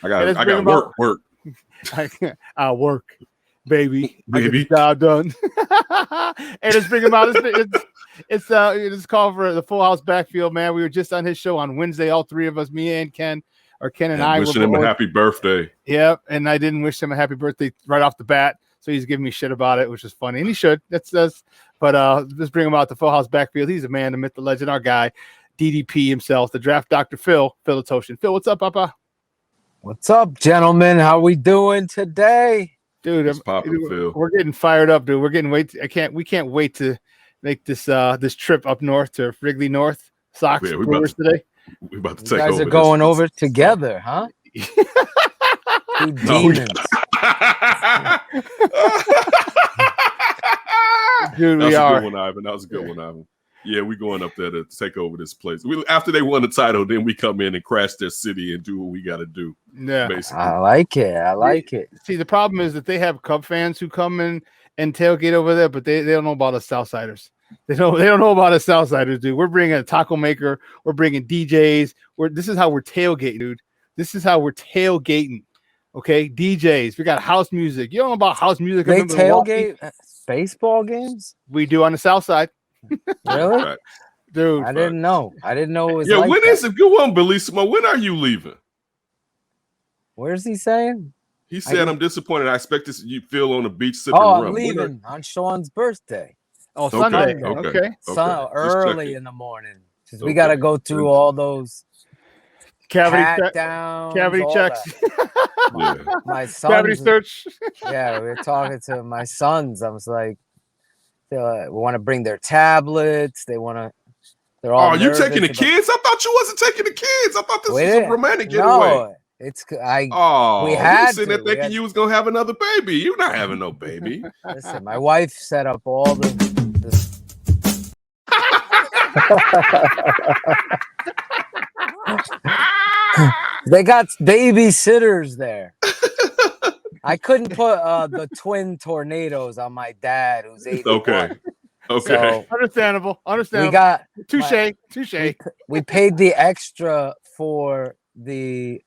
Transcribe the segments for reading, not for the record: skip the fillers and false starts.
I got work. I'll work, baby. I get the job done. And let's bring him out. It's called for the Full House Backfield, man. We were just on his show on Wednesday. All three of us, me and Ken, or Ken and I, wishing him a happy birthday. Yep, and I didn't wish him a happy birthday right off the bat, so he's giving me shit about it, which is funny, and he should. That's. But let's bring him out the Full House Backfield. He's a man, the myth, the legend, our guy, DDP himself, the draft doctor, Phil Toshin. Phil, what's up, Papa? What's up, gentlemen? How we doing today? Dude, Phil. We're getting fired up, dude. We can't wait to make this trip up north to Wrigley North Sox Brewers today. We're about to take you guys over. Are going over together, huh? Two demons. Dude, that was a good one, Ivan. That was a good one, Ivan. Yeah, we're going up there to take over this place. After they won the title, then we come in and crash their city and do what we got to do. Yeah, basically. I like it. See, the problem is that they have Cub fans who come in and tailgate over there, but they don't know about us Southsiders. They don't know about us Southsiders, dude. We're bringing a taco maker. We're bringing DJs. This is how we're tailgating, dude. This is how we're tailgating. Okay, DJs. We got house music. You don't know about house music? They tailgate baseball games? We do on the South Side. Really? Right. Dude, I didn't know it was when that. is it? Go on, Bellissimo. When are you leaving? Where's he saying? He said, I'm disappointed. I expect to see you feel on the beach sipping rum. I'm leaving on Sean's birthday. Oh, Sunday. Okay. Early in the morning. We got to go through all those cavity checks. My sons, cavity search. Yeah, we were talking to my sons. I was like, we want to bring their tablets. They're all. Oh, you taking the kids? I thought you wasn't taking the kids. I thought this was a romantic getaway. We had sitting there thinking you was gonna have another baby. You're not having no baby. Listen, my wife set up all the they got babysitters there. I couldn't put the twin tornadoes on my dad, who's 81. Okay. So, understandable. We got touche. We paid the extra for the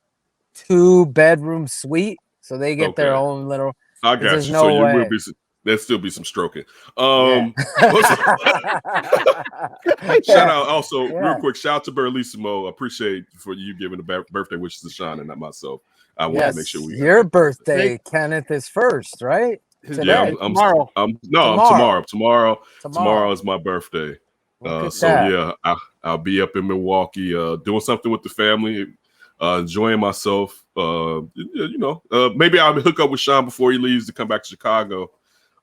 2-bedroom suite, so they get their own little. I got you. So you will be. There'll still be some stroking. Shout out also real quick. Shout out to Bellissimo. Appreciate for you giving the birthday wishes to Shawn and not myself. I want to make sure we. Your birthday, Kenneth, is first, right? Today? Yeah, tomorrow. Tomorrow is my birthday. I'll be up in Milwaukee, doing something with the family, enjoying myself. Maybe I'll hook up with Shawn before he leaves to come back to Chicago.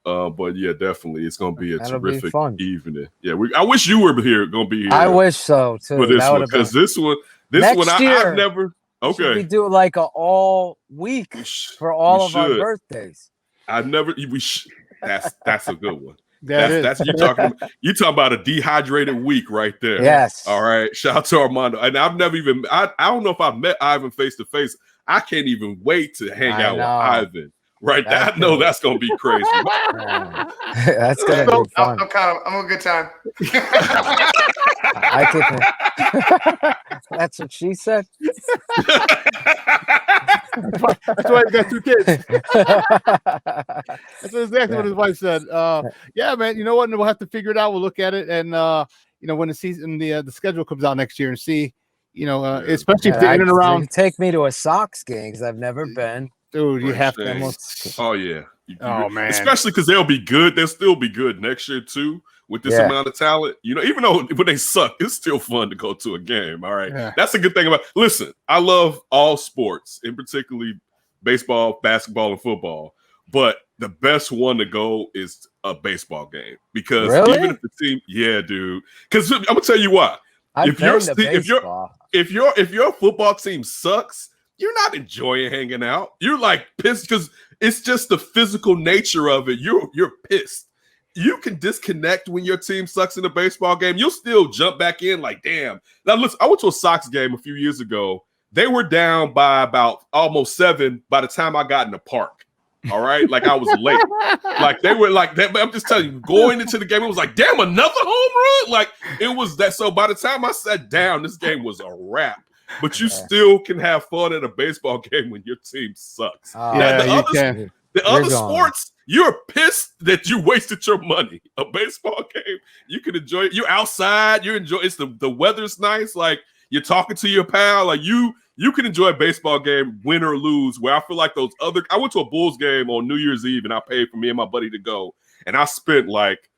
But yeah, definitely, it's gonna be a terrific evening. Yeah, I wish you were here. Gonna be here. I wish so too. For this one, because this one, I've never. Okay, should we do like an all week for all of our birthdays? I've never. That's a good one. That's you talking about a dehydrated week right there. Yes. All right. Shout out to Armando. And I've never even. I don't know if I've met Ivan face to face. I can't even wait to hang out with Ivan. Right, I know that's gonna be crazy. That's gonna be fun. I'm a good time. I could. That's what she said. That's why he got 2 kids. That's exactly what his wife said. Yeah, man. You know what? We'll have to figure it out. We'll look at it, and when the season, the schedule comes out next year, and see, especially if they're in and around. Take me to a Sox game because I've never been. Dude, you have to. Oh yeah. Man. Especially because they'll be good. They'll still be good next year too with this amount of talent. Even though when they suck, it's still fun to go to a game. All right, that's a good thing about. Listen, I love all sports, in particularly baseball, basketball, and football. But the best one to go is a baseball game because even if the team, dude. Because I'm gonna tell you why. If your football team sucks, you're not enjoying hanging out. You're like pissed because it's just the physical nature of it. You're pissed. You can disconnect when your team sucks in a baseball game. You'll still jump back in like, damn. Now, listen, I went to a Sox game a few years ago. They were down by about almost 7 by the time I got in the park. All right? Like, I was late. Like, they were like that. I'm just telling you, going into the game, it was like, damn, another home run? Like, it was that. So by the time I sat down, this game was a wrap. but you still can have fun at a baseball game when your team sucks. Yeah, the other sports, you're pissed that you wasted your money. A baseball game, you can enjoy it. You're outside, you enjoy it's the weather's nice, like you're talking to your pal, like you can enjoy a baseball game, win or lose. Where I feel like I went to a Bulls game on New Year's Eve and I paid for me and my buddy to go, and I spent like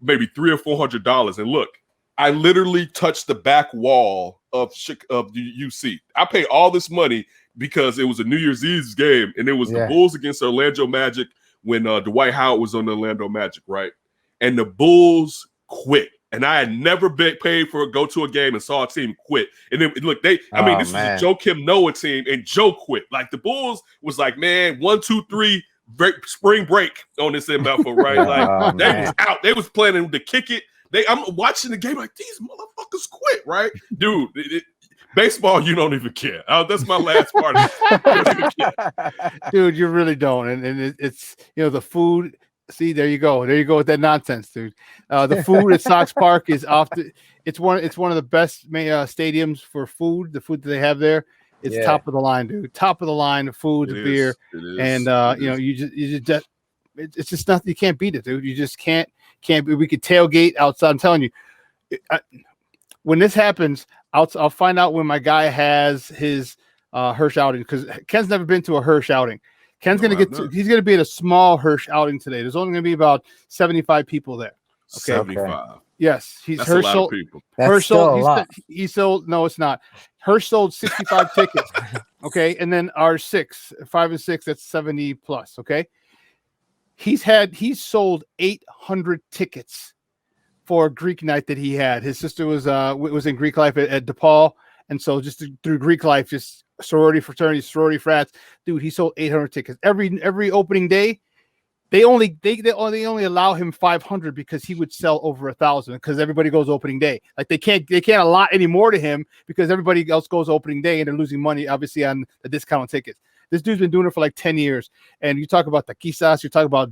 maybe $300 or $400. And look, I literally touched the back wall of the UC. I paid all this money because it was a New Year's Eve game, and it was the Bulls against the Orlando Magic when Dwight Howard was on the Orlando Magic, right? And the Bulls quit. And I had never been paid for go to a game and saw a team quit. And then look, this is a Joe Kim Noah team, and Joe quit. Like the Bulls was like, man, 1, 2, 3, spring break on this MFO, right? Like they was out. They was planning to kick it. I'm watching the game like these motherfuckers quit, right? Dude, baseball, you don't even care. That's my last part. Dude, you really don't. And it's the food. See, there you go with that nonsense, dude. The food at Sox Park is it's one of the best stadiums for food. The food that they have there, it's top of the line, dude. Top of the line, the food, the beer, and it's just nothing. You can't beat it, dude. You just can't. We could tailgate outside. I'm telling you, when this happens, I'll find out when my guy has his Hirsch outing, because Ken's never been to a Hirsch outing. He's going to be at a small Hirsch outing today. There's only going to be about 75 people there. Okay. 75. Yes, that's a lot of people. He sold. No, it's not. Hirsch sold 65 tickets. Okay, and then our 5 and 6, that's 70 plus. Okay, he's sold 800 tickets for a Greek night that he had. His sister was in Greek life at DePaul, and so just through Greek life, just sorority fraternity, sorority frats, dude. He sold 800 tickets every opening day. They only allow him 500 because he would sell over 1,000 because everybody goes opening day. Like they can't allot any more to him because everybody else goes opening day and they're losing money obviously on the discount tickets. This dude's been doing it for like 10 years. And you talk about taquisas, you talk about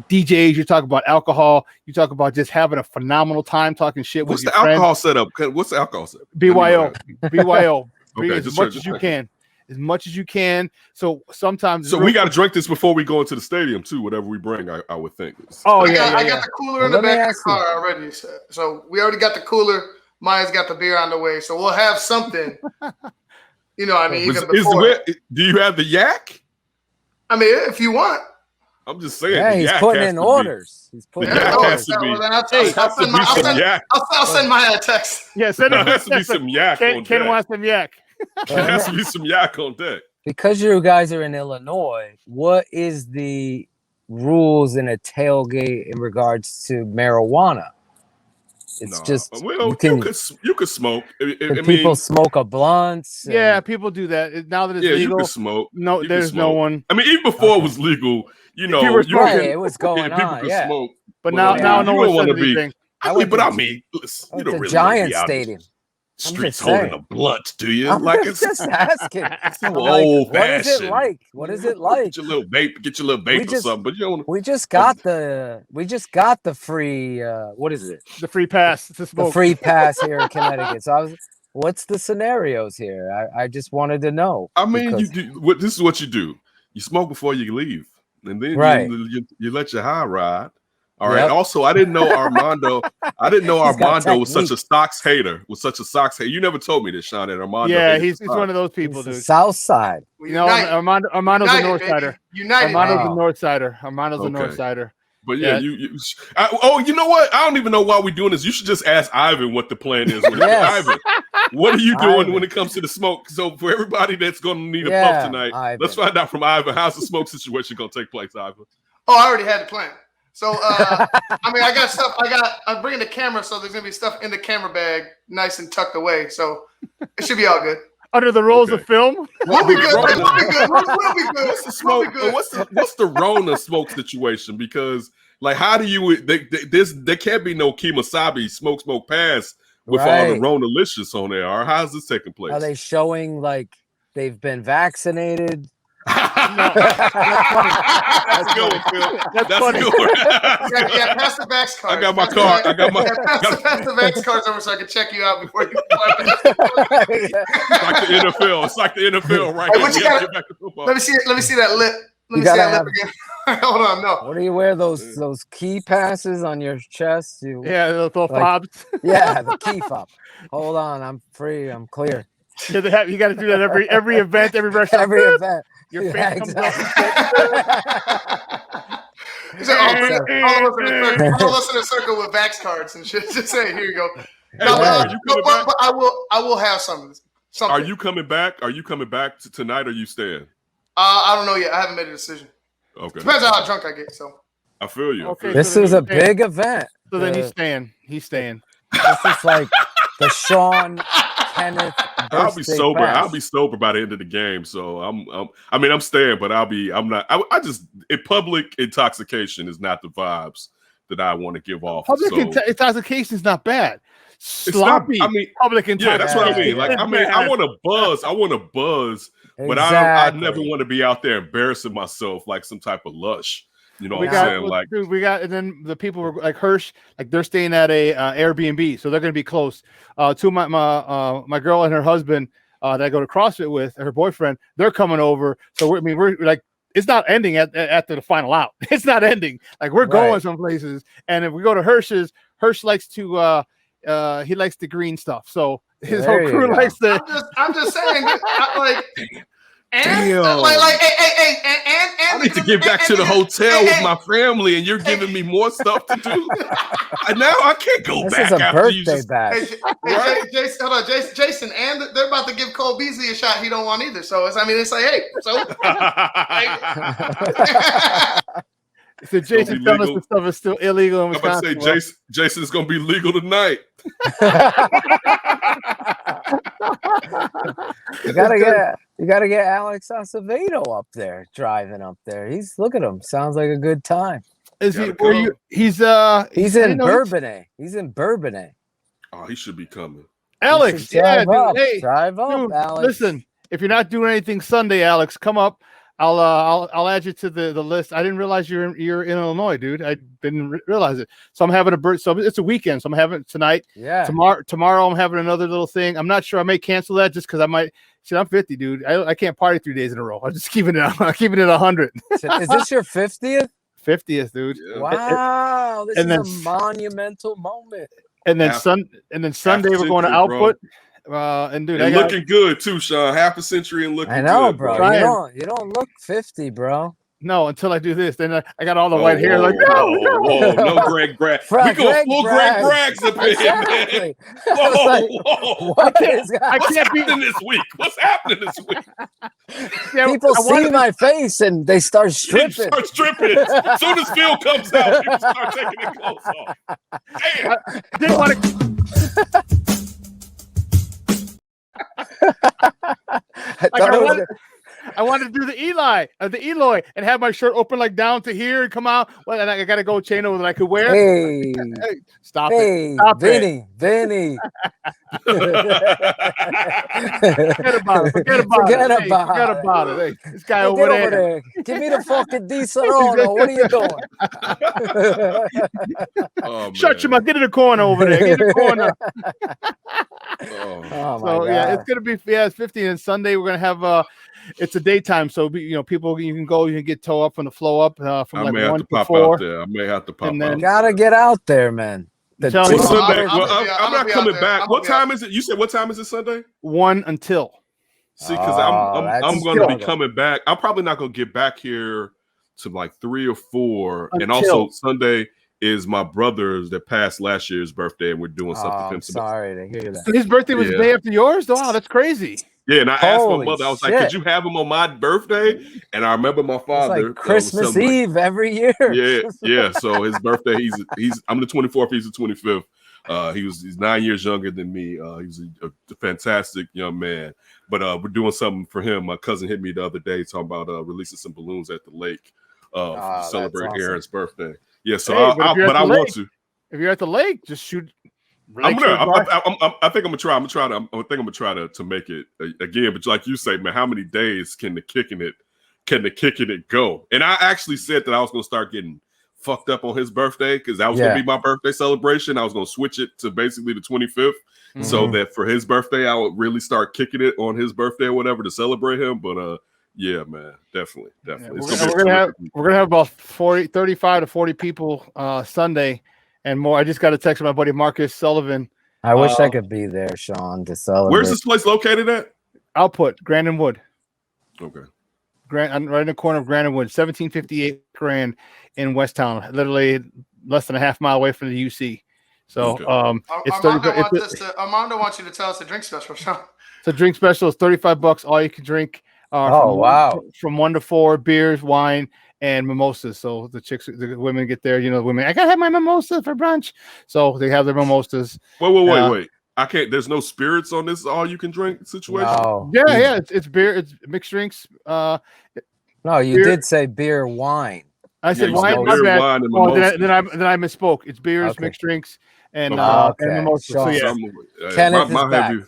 DJs, you talk about alcohol, you talk about just having a phenomenal time talking shit with your friends. What's the alcohol setup? BYO. Okay, as much as you can. As much as you can. So sometimes. So we got to drink this before we go into the stadium too. Whatever we bring, I would think. Oh yeah, I got the cooler in the back of the car already. So we already got the cooler. Maya's got the beer on the way, so we'll have something. I mean, even before. Do you have the yak? I mean, if you want. I'm just saying. Yeah, he's putting in orders. He's putting in orders. I'll send Maya a text. Yeah, send it. There has to be some yak. Ken wants some yak. There has to be some yak on deck. Because you guys are in Illinois, what is the rules in a tailgate in regards to marijuana? It's you could smoke. People smoke a blunt. Yeah, people do that. Now that it's legal, you can smoke. No, there's no one. I mean, even before it was legal, it was going on. People could smoke. But now no one wants to be. Listen, you don't really Giant stadium. Streets holding a blunt, do you? I'm just asking. Old fashioned. What is it like? Get your little vape or something. But you don't. We just got the free. What is it? The free pass to smoke. The free pass here in Connecticut. So what's the scenarios here? I just wanted to know. I mean, this is what you do. You smoke before you leave, and then you let your high ride. All right. Yep. Also, I didn't know Armando. Was such a Sox hater. You never told me this, Shawn. And Armando. Yeah, he's one of those people, dude. South side. Armando's a North Sider. Armando's a North Sider. Armando's a North Sider. But yeah, you know what? I don't even know why we're doing this. You should just ask Ivan what the plan is. Ivan, what are you doing when it comes to the smoke? So for everybody that's going to need a puff tonight, let's find out from Ivan. How's the smoke situation going to take place, Ivan? Oh, I already had the plan. So, I got stuff. I'm bringing the camera, so there's going to be stuff in the camera bag, nice and tucked away. So it should be all good. Under the rolls of film? We'll be good. We'll be good. What's the smoke? What's the Rona smoke situation? Because, like, how do you – there can't be no Kemosabe smoke pass with all the Rona-licious on there. Or how's this taking place? Are they showing, like, they've been vaccinated? That's a good one, Phil. That's funny. Good one. Yeah, pass the Vax card. I got my card. Pass the Vax cards over so I can check you out before you fly back. It's like the NFL. It's like the NFL, right? Hey, let me see that lip. Let me see that lip again. Hold on, no. What do you wear? Those key passes on your chest? Yeah, the little fobs. Yeah, the key fob. Hold on, I'm free. I'm clear. You got to do that every event, every restaurant. Every event. Your face comes out. All of us in a circle with Vax cards and shit. Just say, here you go. But I will have something. Are you coming back? Are you coming back tonight? Or are you staying? I don't know yet. I haven't made a decision. Okay. Depends on how drunk I get. So I feel you. Okay, this is a big event. So then he's staying. He's staying. This is like the Shawn Kenneth. I'll be sober. Pass. I'll be sober by the end of the game. So I'm staying, but I'm not. I just public intoxication is not the vibes that I want to give off. Public intoxication is not bad. Sloppy. Public intoxication. Yeah, that's what I mean. Like, I want to buzz. I want to buzz, but I never want to be out there embarrassing myself like some type of lush. You know what I'm saying? Like, dude, and then the people were like Hirsch, like they're staying at a Airbnb, so they're going to be close. To my girl and her husband that I go to CrossFit with, her boyfriend, they're coming over. So we're like, it's not ending after the final out. It's not ending. Like we're going some places, and if we go to Hirsch's, Hirsch likes to he likes the green stuff. So his whole crew likes the. I'm just saying, like. And damn. I need to get back to the hotel with my family, and you're giving me more stuff to do. And now I can't go back after you just bash. Jason, hold on, Jason, and they're about to give Cole Beasley a shot he don't want either. So it's like, hey, so. So Jason telling us the stuff is still illegal in Wisconsin. I'm about to say Jason's going to be legal tonight. You gotta get Alex Acevedo up there, driving up there. Look at him. Sounds like a good time. Is he? He's in Bourbonnais. He's in Bourbonnais. Oh, he should be coming. Alex, drive up, dude, Alex. Listen, if you're not doing anything Sunday, Alex, come up. I'll add you to the list. I didn't realize you're in Illinois, dude. I didn't realize it. So I'm having so it's a weekend. So I'm having it tonight. Yeah. Tomorrow I'm having another little thing. I'm not sure. I may cancel that just because I might. See, I'm 50, dude. I can't party 3 days in a row. I'm just keeping it 100. Is this your 50th? 50th, dude. Yeah. Wow, this is a monumental moment. And then Sunday we're going to Output. And dude, looking good too, Shawn. Half a century and looking. I know, good, bro. You don't look 50, bro. No, until I do this, then I got all the white hair. Like no, Greg Bragg. We go full Greg Braggs up in here, man. Whoa. What's happening this week? What's happening this week? People see my face and they start stripping. As soon as Phil comes out, people start taking their clothes off. Damn. I didn't want to. I wanted to do the Eloy, and have my shirt open like down to here and come out. Well, and I got a gold chain over that I could wear. Hey, stop it, Vinny. Forget about it. Hey, this guy over there. Give me the fucking diesel. What are you doing? Shut your mouth. Get in the corner over there. Get in the corner. Oh my God. Yeah, it's gonna be it's 50, and Sunday we're gonna have it's a daytime, so people you can go, you can get toe up from the flow up from like 1 to 4. I may have to pop out. Gotta get out there, man. I'm not coming back. What time is it? You said what time is it Sunday? 1 until. See, because I'm going to be coming back. I'm probably not going to get back here to like 3 or 4. And also Sunday is my brother's that passed last year's birthday, and we're doing something for him. Sorry to hear that. So his birthday was the day after yours? Wow, that's crazy. Yeah, and I asked my mother, I was like, could you have him on my birthday? And I remember my father. Like Christmas Eve every year. Yeah. So his birthday, I'm the 24th, he's the 25th. He's 9 years younger than me. He's a fantastic young man. But we're doing something for him. My cousin hit me the other day talking about releasing some balloons at the lake to celebrate Aaron's birthday. Yeah, so I want to. If you're at the lake, just shoot. I think I'm gonna try. to make it again. But like you say, man, how many days can the kicking it can the kicking it go? And I actually said that I was going to start getting fucked up on his birthday because that was going to be my birthday celebration. I was going to switch it to basically the 25th so that for his birthday, I would really start kicking it on his birthday or whatever to celebrate him. But yeah, man, definitely. Yeah, we're gonna have about 35 to 40 people Sunday and more. I just got a text from my buddy Marcus Sullivan. I wish I could be there, Shawn, to celebrate. Where's this place located at? Output, Grandin Wood. Okay. Right in the corner of Grandin Wood, 1758 Grand in Westtown, literally less than a half mile away from the UC. So it's Armando wants you to tell us the drink special, Shawn. So drink special is $35, all you can drink. From 1 to 4 beers, wine, and mimosas. So the women get there. The women. I gotta have my mimosa for brunch. So they have their mimosas. Wait. I can't. There's no spirits on this all you can drink situation. No. Yeah. It's beer. It's mixed drinks. No, you did say beer, wine. I said wine. Beer, wine, and then I misspoke. It's beers, mixed drinks, and mimosas. So yeah.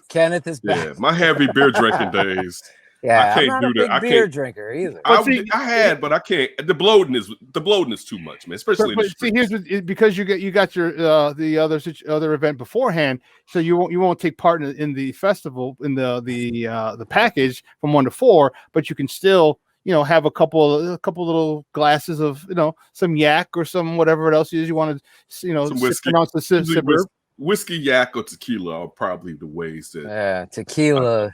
Kenneth is back. Yeah, my heavy beer drinking days. Yeah, I can't do that. I can't beer drinker either. I had, but I can't. The bloating is too much, man. Especially. But here's because you got your the other event beforehand, so you won't take part in the festival in the package from 1 to 4, but you can still have a couple little glasses of some yak or some whatever else you want to some whiskey. Whiskey, yak, or tequila are probably the ways that. Tequila.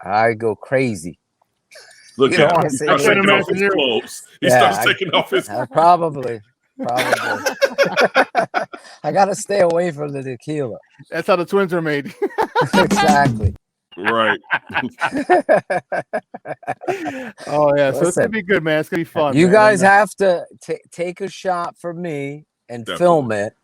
I go crazy. Look at him. He starts taking off his clothes. He starts taking off his clothes. Probably. I gotta stay away from the tequila. That's how the twins are made. Exactly. Right. Oh yeah. So it's gonna be good, man. It's gonna be fun. You guys have to take a shot for me and film it.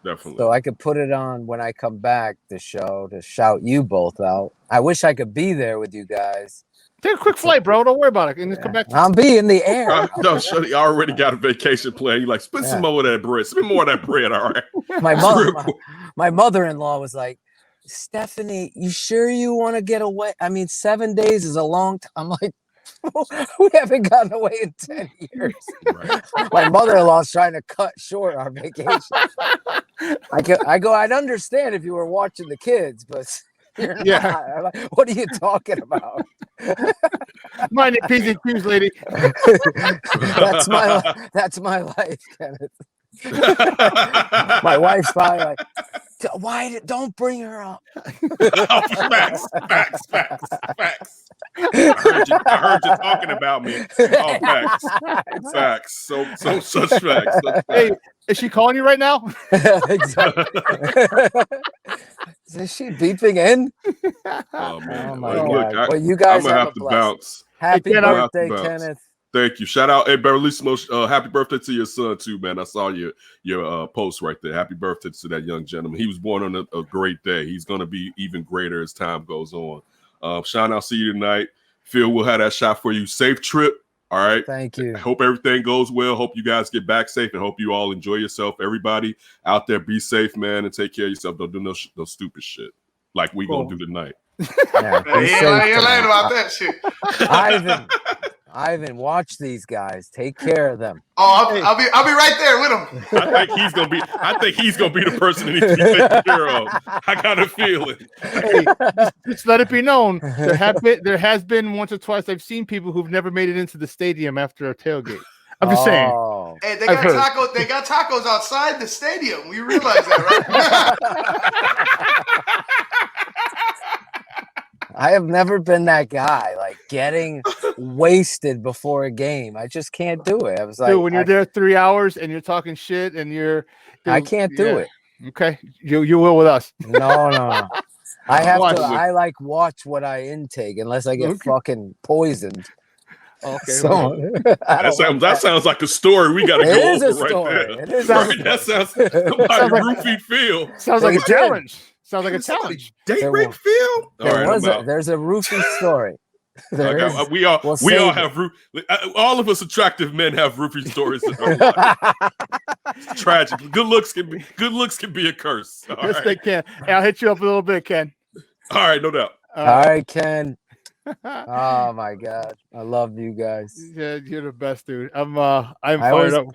Definitely. So I could put it on when I come back the show to shout you both out. I wish I could be there with you guys. Take a quick flight, bro. Don't worry about it. And just come back. I'll be in the air. No, I already got a vacation plan. You spend some more of that bread. Spend more of that bread. All right. My mother-in-law was like, Stephanie, you sure you want to get away? I mean, 7 days is a long time. I'm like, we haven't gotten away in 10 years. Right. My mother-in-law's trying to cut short our vacation. I'd understand if you were watching the kids, but you're not. Like, what are you talking about? Mind your P's and Q's, lady. That's my life, Kenneth. My wife's probably like, don't bring her up. Facts. I heard you talking about me. Oh, facts. So such facts. Hey, is she calling you right now? Exactly. Is she beeping in? Oh man! Oh my God. Well, you guys I'm gonna have to bounce. Happy birthday, Kenneth. Thank you. Shout out, hey, Barrelissimo. Happy birthday to your son too, man. I saw your post right there. Happy birthday to that young gentleman. He was born on a great day. He's gonna be even greater as time goes on. Shawn, I'll see you tonight. Phil, we'll have that shot for you. Safe trip. All right. Thank you. I hope everything goes well. Hope you guys get back safe and hope you all enjoy yourself. Everybody out there, be safe, man, and take care of yourself. Don't do no stupid shit like we gonna do tonight. Yeah, you're lying about that shit. Ivan, watch these guys. Take care of them. Oh, I'll be right there with him. I think he's gonna be the person that needs to be taken care of. I got a feeling. Hey, just let it be known there has been once or twice I've seen people who've never made it into the stadium after a tailgate. I'm just saying. Hey, they got tacos outside the stadium. We realize that, right? I have never been that guy, like getting wasted before a game. I just can't do it. I was like, dude, when you're there 3 hours and you're talking shit and I can't do it. Okay, you will with us. No. I have to. I watch what I intake unless I get fucking poisoned. Okay, so that sounds like a story we got to go over right there. It is right, that sounds like roofie Phil. Sounds like a challenge. Sounds like a challenge. Date rape Phil. There's a roofie story. We all have all of us attractive men have roofie stories. It's tragic. Good looks can be a curse. Yes, they can. Hey, I'll hit you up a little bit, Ken. All right, no doubt. All right, Ken. Oh my God, I love you guys. Yeah, you're the best, dude. I'm I fired up.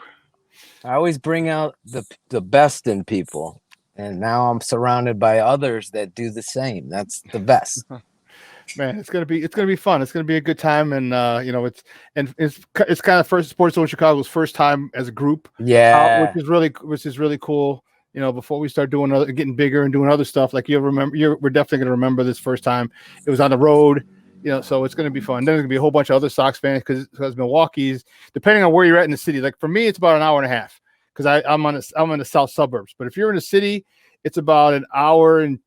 I always bring out the best in people, and now I'm surrounded by others that do the same. That's the best. Man, it's gonna be fun. It's gonna be a good time, and it's kind of first Sports Zone Chicago's first time as a group, Yeah, which is really cool. Before we start getting bigger and doing other stuff, like we're definitely gonna remember this first time. It was on the road, so it's gonna be fun. Then there's gonna be a whole bunch of other Sox fans because Milwaukee's, depending on where you're at in the city. Like for me, it's about an hour and a half because I'm in the south suburbs. But if you're in the city, it's about an hour and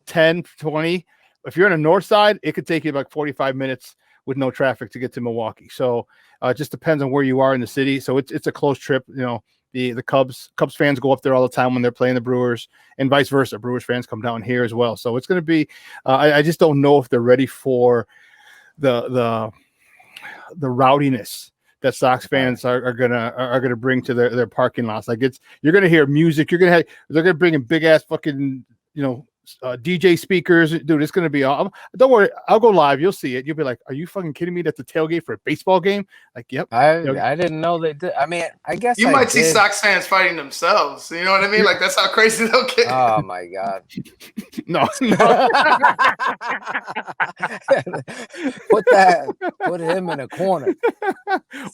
10, 20. If you're on the north side, it could take you about 45 minutes with no traffic to get to Milwaukee. So it just depends on where you are in the city. So it's a close trip. The Cubs fans go up there all the time when they're playing the Brewers, and vice versa. Brewers fans come down here as well. So it's going to be. I just don't know if they're ready for the rowdiness that Sox fans are gonna bring to their parking lots. Like you're gonna hear music. They're gonna bring in big ass fucking DJ speakers, dude. It's gonna be don't worry, I'll go live, you'll see it, you'll be like, are you fucking kidding me? That's the tailgate for a baseball game. Like, yep. I didn't know they did. I mean, I guess you might see Sox fans fighting themselves, you know what I mean? Like that's how crazy they'll get. Oh my God. no put him in a corner.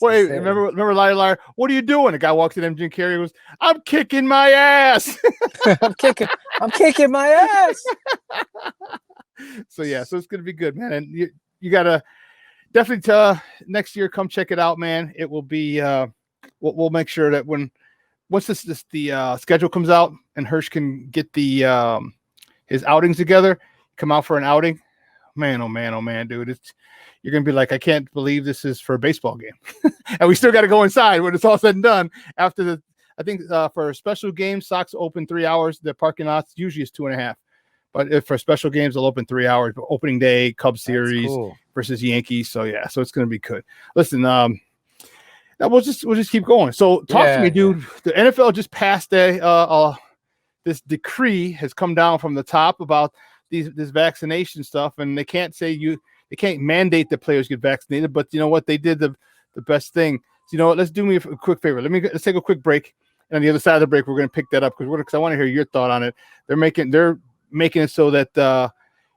Wait, remember Liar, what are you doing? The guy walks in, Jim Carrey goes, I'm kicking my ass. I'm kicking my ass. So it's gonna be good, man. And you gotta definitely next year come check it out, man. It will be we'll make sure that once the schedule comes out and Hirsch can get the his outings together, come out for an outing. Man, oh man, dude. You're gonna be like, I can't believe this is for a baseball game. And we still gotta go inside when it's all said and done. After I think for special games, Sox open 3 hours. The parking lots usually is 2.5. But if for special games, they'll open 3 hours. But opening day, Cubs series versus Yankees. So so it's gonna be good. Listen, we'll just keep going. So talk to me, dude. The NFL just passed this decree has come down from the top about this vaccination stuff, and they can't mandate that players get vaccinated. But you know what? They did the best thing. So, you know what? Let's do me a quick favor. Let's take a quick break. And on the other side of the break, we're going to pick that up because I want to hear your thought on it. They're making it so that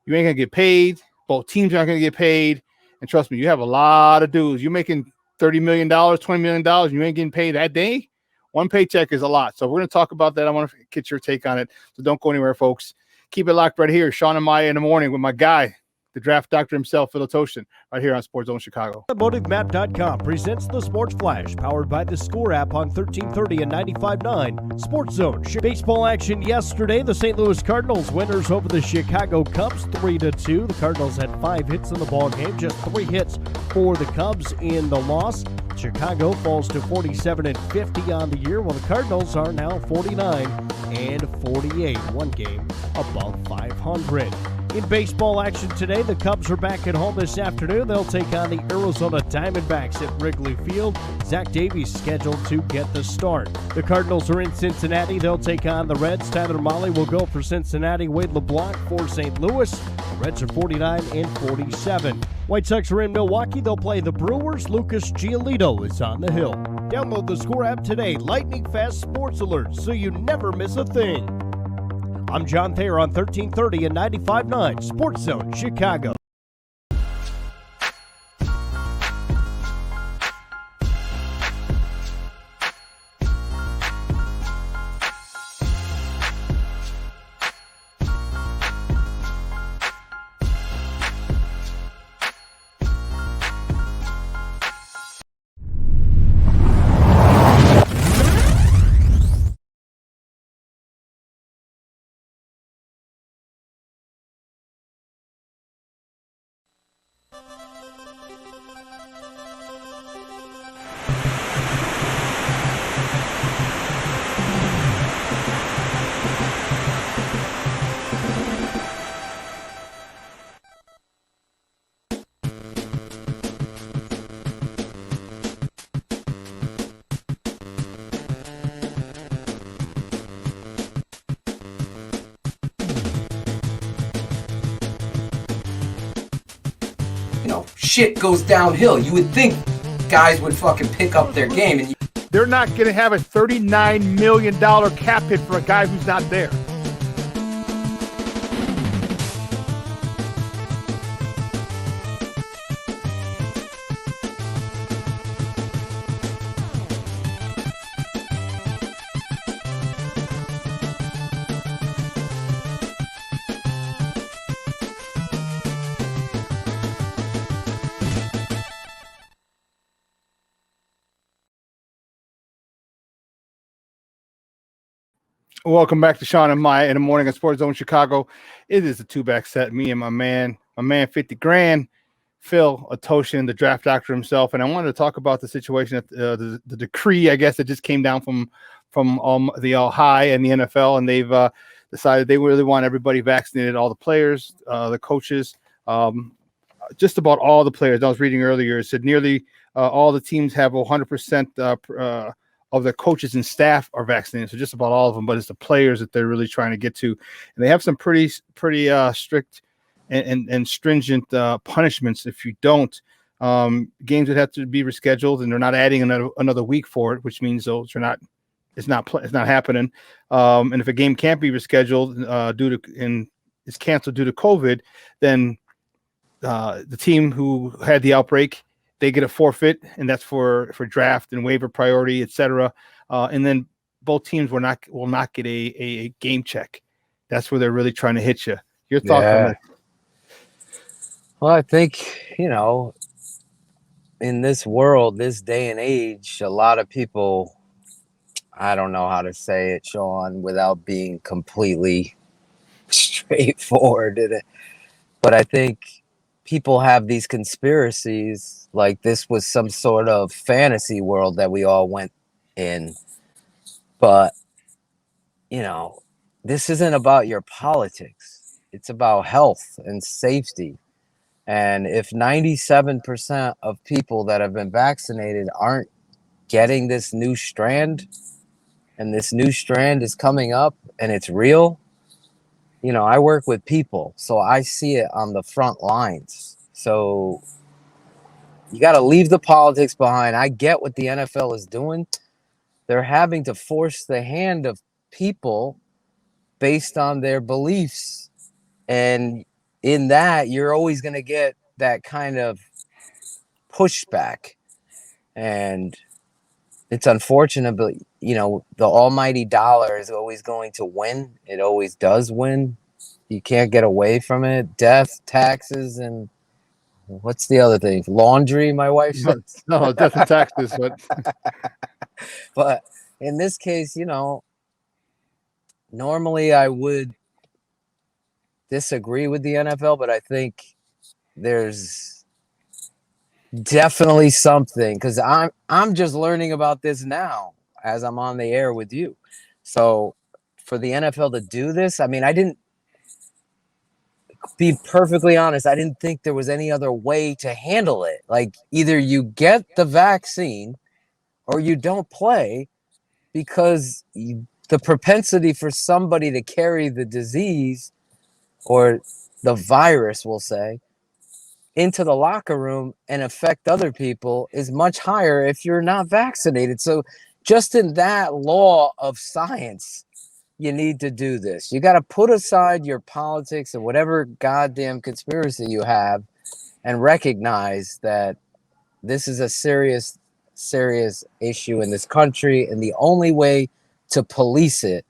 you ain't going to get paid. Both teams aren't going to get paid. And trust me, you have a lot of dues. You're making $30 million, $20 million, and you ain't getting paid that day. One paycheck is a lot. So we're going to talk about that. I want to get your take on it. So don't go anywhere, folks. Keep it locked right here. Shawn and Maya in the morning with my guy, the draft doctor himself, Phil Toshin, right here on Sports Zone Chicago. AutomotiveMap.com presents the Sports Flash, powered by the Score app on 1330 and 95.9 Sports Zone. Baseball action yesterday. The St. Louis Cardinals winners over the Chicago Cubs 3-2. The Cardinals had 5 hits in the ball game, just 3 hits for the Cubs in the loss. Chicago falls to 47-50 on the year, while the Cardinals are now 49-48, one game above 500. In baseball action today, the Cubs are back at home this afternoon. They'll take on the Arizona Diamondbacks at Wrigley Field. Zach Davies scheduled to get the start. The Cardinals are in Cincinnati. They'll take on the Reds. Tyler Mahle will go for Cincinnati. Wade LeBlanc for St. Louis. The Reds are 49-47. White Sox are in Milwaukee. They'll play the Brewers. Lucas Giolito is on the hill. Download the Score app today. Lightning fast sports alerts so you never miss a thing. I'm John Thayer on 1330 and 95.9 Sports Zone Chicago. shit goes downhill. You would think guys would fucking pick up their game. And they're not going to have a $39 million cap hit for a guy who's not there. Welcome back to Shawn and Maya in the morning at Sports Zone Chicago. It is a two-back set. Me and my man 50 grand, Phil Atoshin, the draft doctor himself. And I wanted to talk about the situation at the decree, I guess, that just came down from the All High and the NFL, and they've decided they really want everybody vaccinated, all the players, the coaches, just about all the players. I was reading earlier, it said nearly all the teams have 100% of the coaches and staff are vaccinated, so just about all of them. But it's the players that they're really trying to get to, and they have some pretty strict and stringent punishments if you don't. Games would have to be rescheduled, and they're not adding another week for it, which means those are not. It's not happening. And if a game can't be rescheduled is canceled due to COVID, then the team who had the outbreak, they get a forfeit, and that's for draft and waiver priority, etc. And then both teams will not get a game check. That's where they're really trying to hit you. Your thoughts on that? Well, I think, in this world, this day and age, a lot of people, I don't know how to say it, Shawn, without being completely straightforward in it, but I think people have these conspiracies like this was some sort of fantasy world that we all went in. But, this isn't about your politics. It's about health and safety. And if 97% of people that have been vaccinated aren't getting this new strand, and this new strand is coming up and it's real, I work with people, so I see it on the front lines. So you got to leave the politics behind. I get what the NFL is doing. They're having to force the hand of people based on their beliefs. And in that, you're always going to get that kind of pushback. And it's unfortunate, but, the almighty dollar is always going to win. It always does win. You can't get away from it. Death, taxes, and what's the other thing? Laundry, my wife said. No, death and taxes. But in this case, normally I would disagree with the NFL, but I think there's definitely something, because I'm just learning about this now as I'm on the air with you. So for the NFL to do this, I mean, I didn't, be perfectly honest, I didn't think there was any other way to handle it. Like, either you get the vaccine or you don't play, because the propensity for somebody to carry the disease or the virus, we'll say, into the locker room and affect other people is much higher if you're not vaccinated. So just in that law of science, you need to do this. You got to put aside your politics and whatever goddamn conspiracy you have and recognize that this is a serious issue in this country. And the only way to police it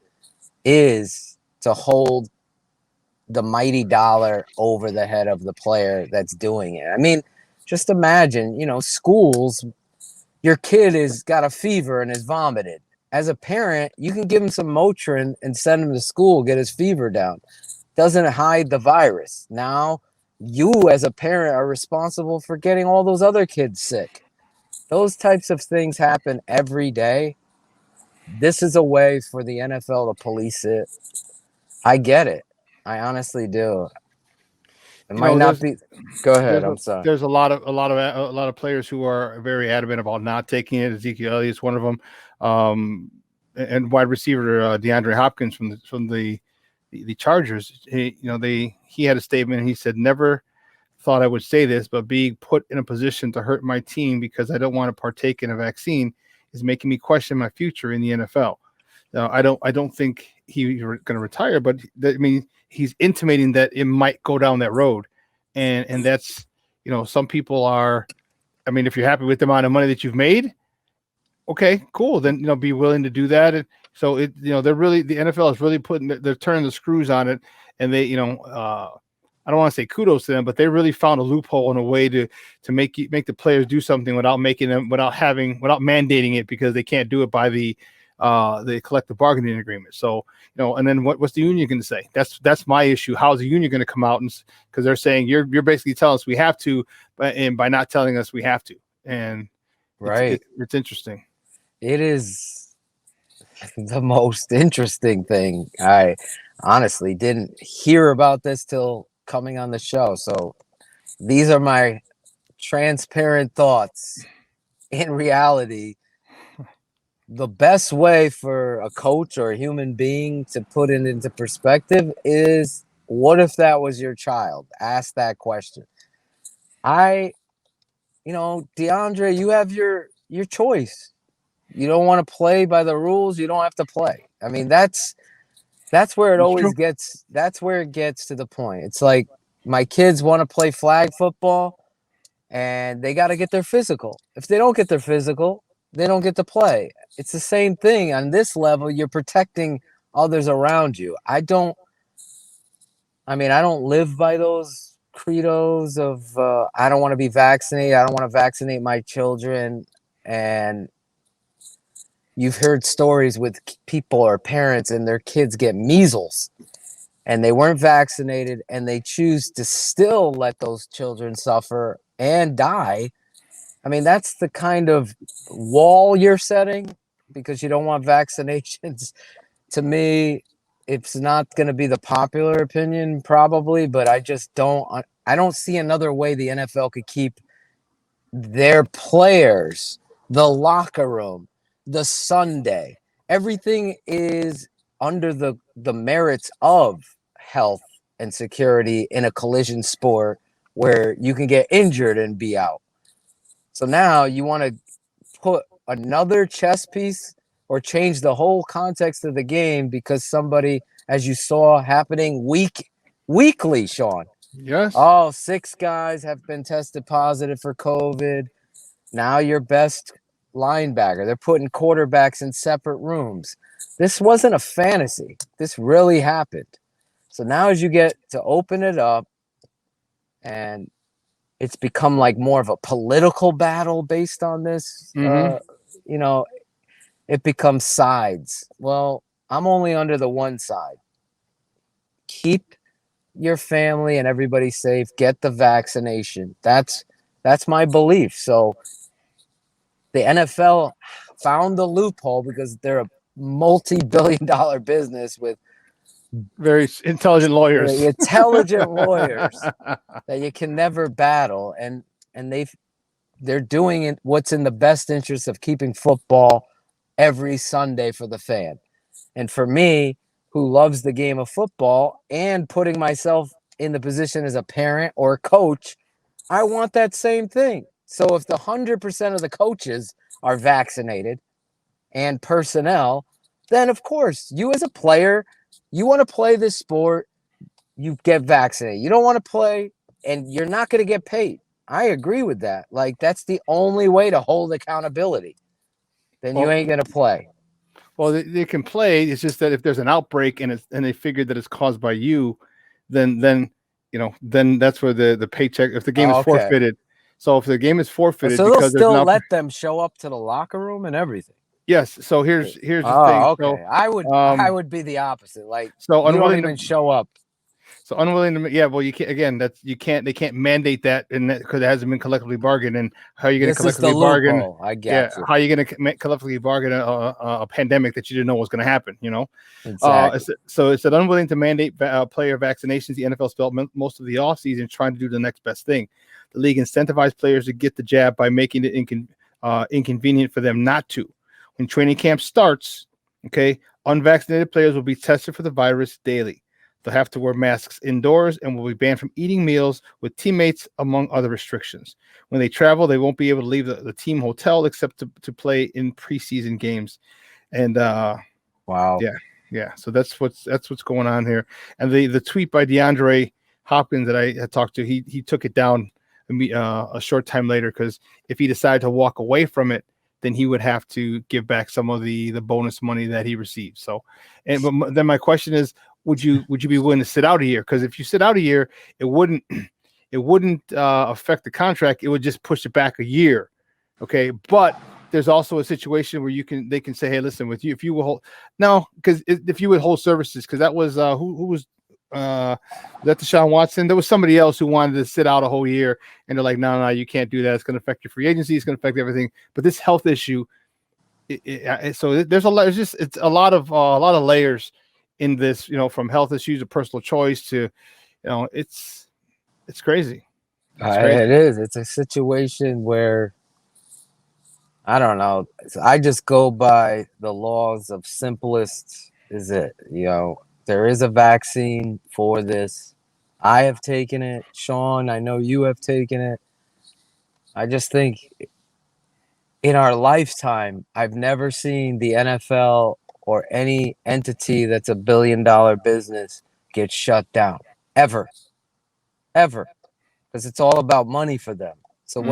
is to hold the mighty dollar over the head of the player that's doing it. I mean, just imagine, schools, your kid has got a fever and is vomited. As a parent, you can give him some Motrin and send him to school, get his fever down. Doesn't hide the virus. Now, you as a parent are responsible for getting all those other kids sick. Those types of things happen every day. This is a way for the NFL to police it. I get it. I honestly do. It might not be. Go ahead. I'm sorry. There's a lot of players who are very adamant about not taking it. Ezekiel Elliott's one of them, and wide receiver DeAndre Hopkins from the Chargers. He had a statement. He said, "Never thought I would say this, but being put in a position to hurt my team because I don't want to partake in a vaccine is making me question my future in the NFL. Now, I don't think he's going to retire, but he's intimating that it might go down that road, and that's, some people are. I mean, if you're happy with the amount of money that you've made, okay, cool. Then be willing to do that. And so they're really, the NFL is really they're turning the screws on it, and they I don't want to say kudos to them, but they really found a loophole in a way to make the players do something without mandating it, because they can't do it by the collective bargaining agreement. So, and then what's the union going to say? That's my issue. How's the union going to come out because they're saying you're basically telling us we have to, and by not telling us we have to. And right. It's interesting. It is the most interesting thing. I honestly didn't hear about this till coming on the show. So these are my transparent thoughts. In reality, the best way for a coach or a human being to put it into perspective is, what if that was your child? Ask that question. DeAndre, you have your choice. You don't want to play by the rules, you don't have to play. I mean, that's where it always gets. That's where it gets to the point. It's like, my kids want to play flag football, and they got to get their physical. If they don't get their physical, they don't get to play. It's the same thing on this level. You're protecting others around you. I don't live by those credos of I don't want to be vaccinated. I don't want to vaccinate my children. And you've heard stories with people or parents and their kids get measles and they weren't vaccinated, and they choose to still let those children suffer and die. I mean, that's the kind of wall you're setting because you don't want vaccinations. To me, it's not going to be the popular opinion probably, but I don't see another way the NFL could keep their players, the locker room, the Sunday. Everything is under the merits of health and security in a collision sport where you can get injured and be out. So now you want to put another chess piece or change the whole context of the game because somebody, as you saw happening weekly, Shawn. Yes. Oh, 6 guys have been tested positive for COVID. Now your best linebacker. They're putting quarterbacks in separate rooms. This wasn't a fantasy. This really happened. So now as you get to open it up, and it's become like more of a political battle based on this, it becomes sides. Well, I'm only under the one side. Keep your family and everybody safe. Get the vaccination. That's my belief. So the NFL found the loophole because they're a multi-billion-dollar business with very intelligent lawyers. That you can never battle, and they're doing it what's in the best interest of keeping football every Sunday for the fan. And for me, who loves the game of football and putting myself in the position as a parent or a coach, I want that same thing. So if the 100% of the coaches are vaccinated and personnel, then of course you as a player, you want to play this sport, you get vaccinated. You don't want to play, and you're not going to get paid. I agree with that. Like, that's the only way to hold accountability. Then you ain't going to play. Well, they can play. It's just that if there's an outbreak and they figure that it's caused by you, then that's where the paycheck. If the game is forfeited, so if the game is forfeited, so they'll still let them show up to the locker room and everything. Yes. So here's the thing. Okay. So, I would be the opposite. Like, so you don't even show up. So unwilling to, yeah. Well, you can't. Again, they can't mandate that, and because it hasn't been collectively bargained. And how are you going to collectively bargain? I get you. How are you going to collectively bargain a pandemic that you didn't know was going to happen? Exactly. So it said unwilling to mandate player vaccinations. The NFL spent most of the offseason trying to do the next best thing. The league incentivized players to get the jab by making it inconvenient for them not to. When training camp starts, unvaccinated players will be tested for the virus daily. They'll have to wear masks indoors and will be banned from eating meals with teammates, among other restrictions. When they travel, they won't be able to leave the team hotel except to play in preseason games. And Wow. yeah. So that's what's going on here. And the tweet by DeAndre Hopkins that I had talked to, he took it down a short time later, because if he decided to walk away from it, then he would have to give back some of the bonus money that he received. So, but then my question is, would you be willing to sit out a year? Because if you sit out a year, it wouldn't affect the contract. It would just push it back a year. Okay, but there's also a situation where they can say, hey, listen, with you, if you will hold now, because if you would hold services, because that was who was that Deshaun Watson? There was somebody else who wanted to sit out a whole year, and they're like, no, you can't do that. It's going to affect your free agency. It's going to affect everything. But this health issue, so there's it's a lot of layers in this, from health issues to personal choice to, it's crazy. It is. It's a situation where, I don't know. I just go by the laws of simplest is it. There is a vaccine for this. I have taken it. Shawn, I know you have taken it. I just think in our lifetime, I've never seen the NFL or any entity that's a $1 billion business get shut down. Ever. Because it's all about money for them. So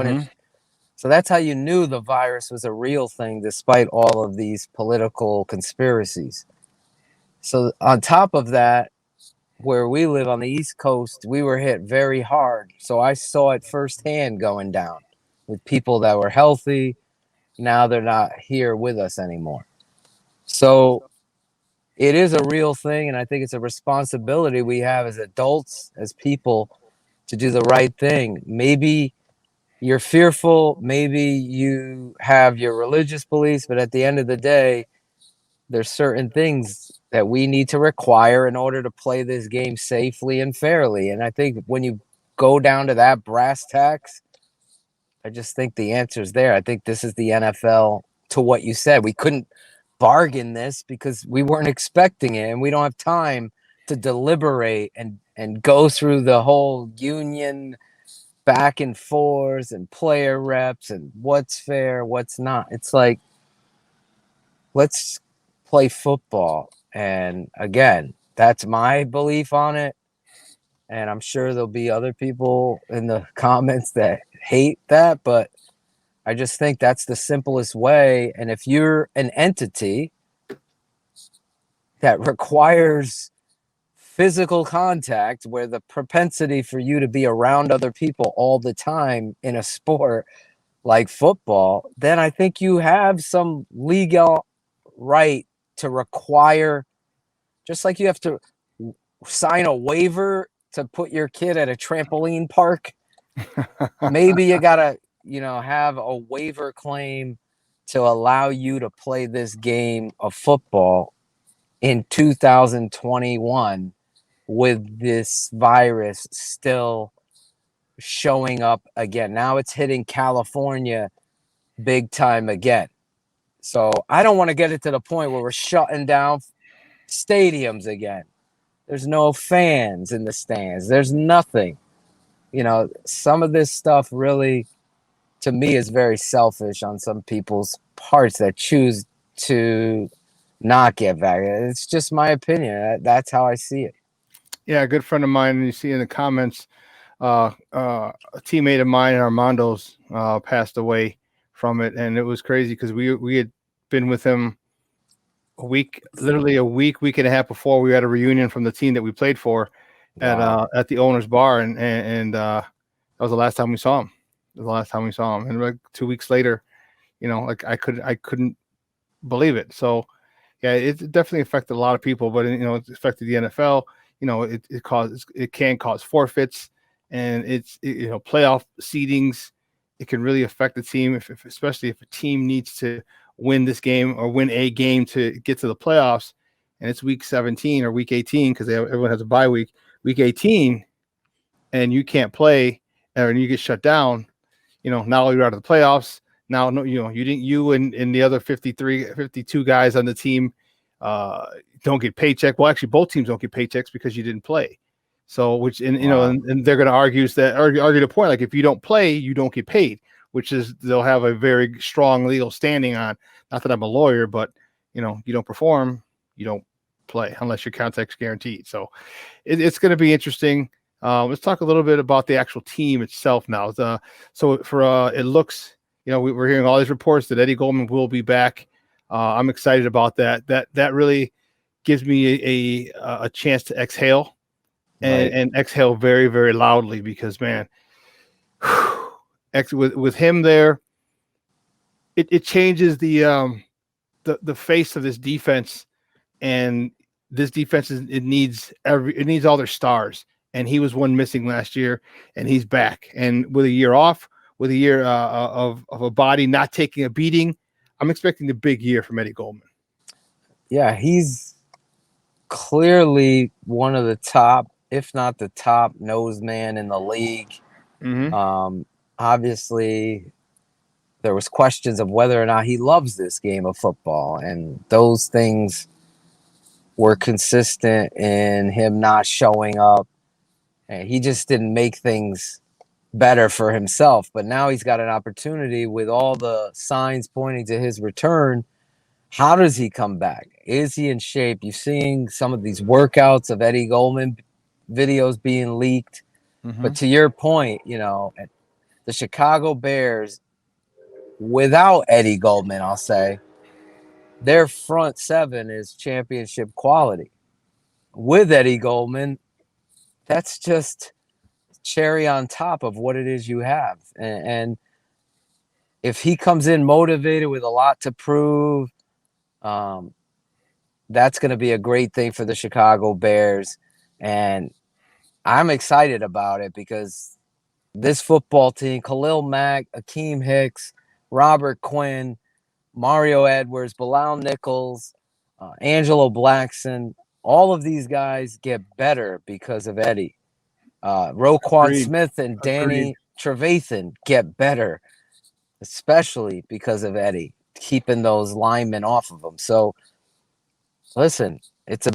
so that's how you knew the virus was a real thing, despite all of these political conspiracies. So on top of that, where we live on the East Coast, we were hit very hard. So I saw it firsthand going down with people that were healthy. Now they're not here with us anymore. So it is a real thing, and I think it's a responsibility we have as adults, as people, to do the right thing. Maybe you're fearful, maybe you have your religious beliefs, but at the end of the day, there's certain things that we need to require in order to play this game safely and fairly. And I think when you go down to that brass tacks, I just think the answer is there. I think this is the NFL, to what you said. We couldn't bargain this because we weren't expecting it, and we don't have time to deliberate and go through the whole union back and forth and player reps and what's fair, what's not. It's like, let's play football. And again, that's my belief on it. And I'm sure there'll be other people in the comments that hate that, but I just think that's the simplest way. And if you're an entity that requires physical contact, where the propensity for you to be around other people all the time in a sport like football, then I think you have some legal right to require, just like you have to sign a waiver to put your kid at a trampoline park. Maybe you gotta, have a waiver claim to allow you to play this game of football in 2021 with this virus still showing up again. Now it's hitting California big time again. So I don't want to get it to the point where we're shutting down stadiums again. There's no fans in the stands. There's nothing. Some of this stuff really, to me, is very selfish on some people's parts that choose to not get vaccinated. It's just my opinion. That's how I see it. Yeah, a good friend of mine, and you see in the comments, a teammate of mine, Armando's, passed away from it, and it was crazy because we had been with him literally a week and a half before. We had a reunion from the team that we played for at the owner's bar, and that was the last time we saw him. And like 2 weeks later, I couldn't believe it. So yeah, it definitely affected a lot of people, but it affected the NFL. It can cause forfeits, and playoff seedings. It can really affect the team, especially if a team needs to win this game or win a game to get to the playoffs, and it's week 17 or week 18 because everyone has a bye week. Week 18, and you can't play, or you get shut down. Now you're out of the playoffs. Now, you and the other 52 guys on the team don't get paycheck. Well, actually, both teams don't get paychecks because you didn't play. So, which and they're going to argue the point, like if you don't play, you don't get paid, which is they'll have a very strong legal standing on. Not that I'm a lawyer, but you don't perform, you don't play unless your contract's guaranteed. So, it's going to be interesting. Let's talk a little bit about the actual team itself now. It looks, we're hearing all these reports that Eddie Goldman will be back. I'm excited about that. That really gives me a chance to exhale and exhale very, very loudly because, man, with him there, it changes the face of this defense, and this defense it needs all their stars. And he was one missing last year, and he's back. And with a year off, with a year of a body not taking a beating, I'm expecting a big year from Eddie Goldman. Yeah, he's clearly one of the top, if not the top, nose man in the league. Mm-hmm. Obviously, there was questions of whether or not he loves this game of football, and those things were consistent in him not showing up. And he just didn't make things better for himself. But now he's got an opportunity with all the signs pointing to his return. How does he come back? Is he in shape? You're seeing some of these workouts of Eddie Goldman videos being leaked. Mm-hmm. But to your point, the Chicago Bears, without Eddie Goldman, I'll say, their front seven is championship quality. With Eddie Goldman, that's just cherry on top of what it is you have. And if he comes in motivated with a lot to prove, that's going to be a great thing for the Chicago Bears. And I'm excited about it because this football team, Khalil Mack, Akeem Hicks, Robert Quinn, Mario Edwards, Bilal Nichols, Angelo Blackson, all of these guys get better because of Eddie. Roquan Smith and Danny Trevathan get better, especially because of Eddie, keeping those linemen off of them. So, listen, it's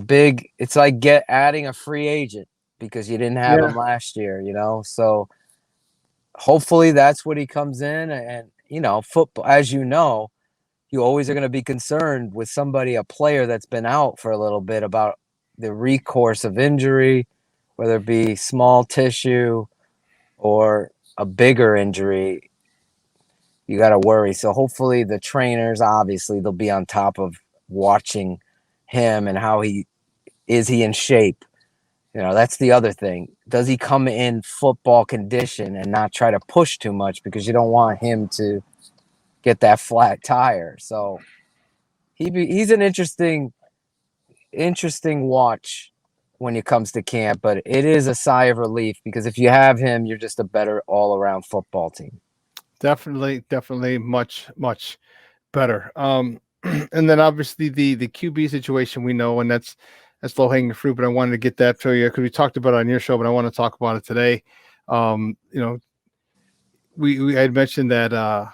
like adding a free agent because you didn't have him last year, So, hopefully that's what he comes in. And, football, as you know, you always are going to be concerned with a player that's been out for a little bit about the recourse of injury, whether it be small tissue or a bigger injury. You got to worry. So hopefully the trainers, obviously, they'll be on top of watching him and how he in shape. That's the other thing. Does he come in football condition and not try to push too much because you don't want him to get that flat tire? So he's an interesting watch when it comes to camp, but it is a sigh of relief because if you have him, you're just a better all-around football team. Definitely much, much better. And then obviously the QB situation we know, and that's low-hanging fruit, but I wanted to get that to you because we talked about it on your show, but I want to talk about it today. We had mentioned that,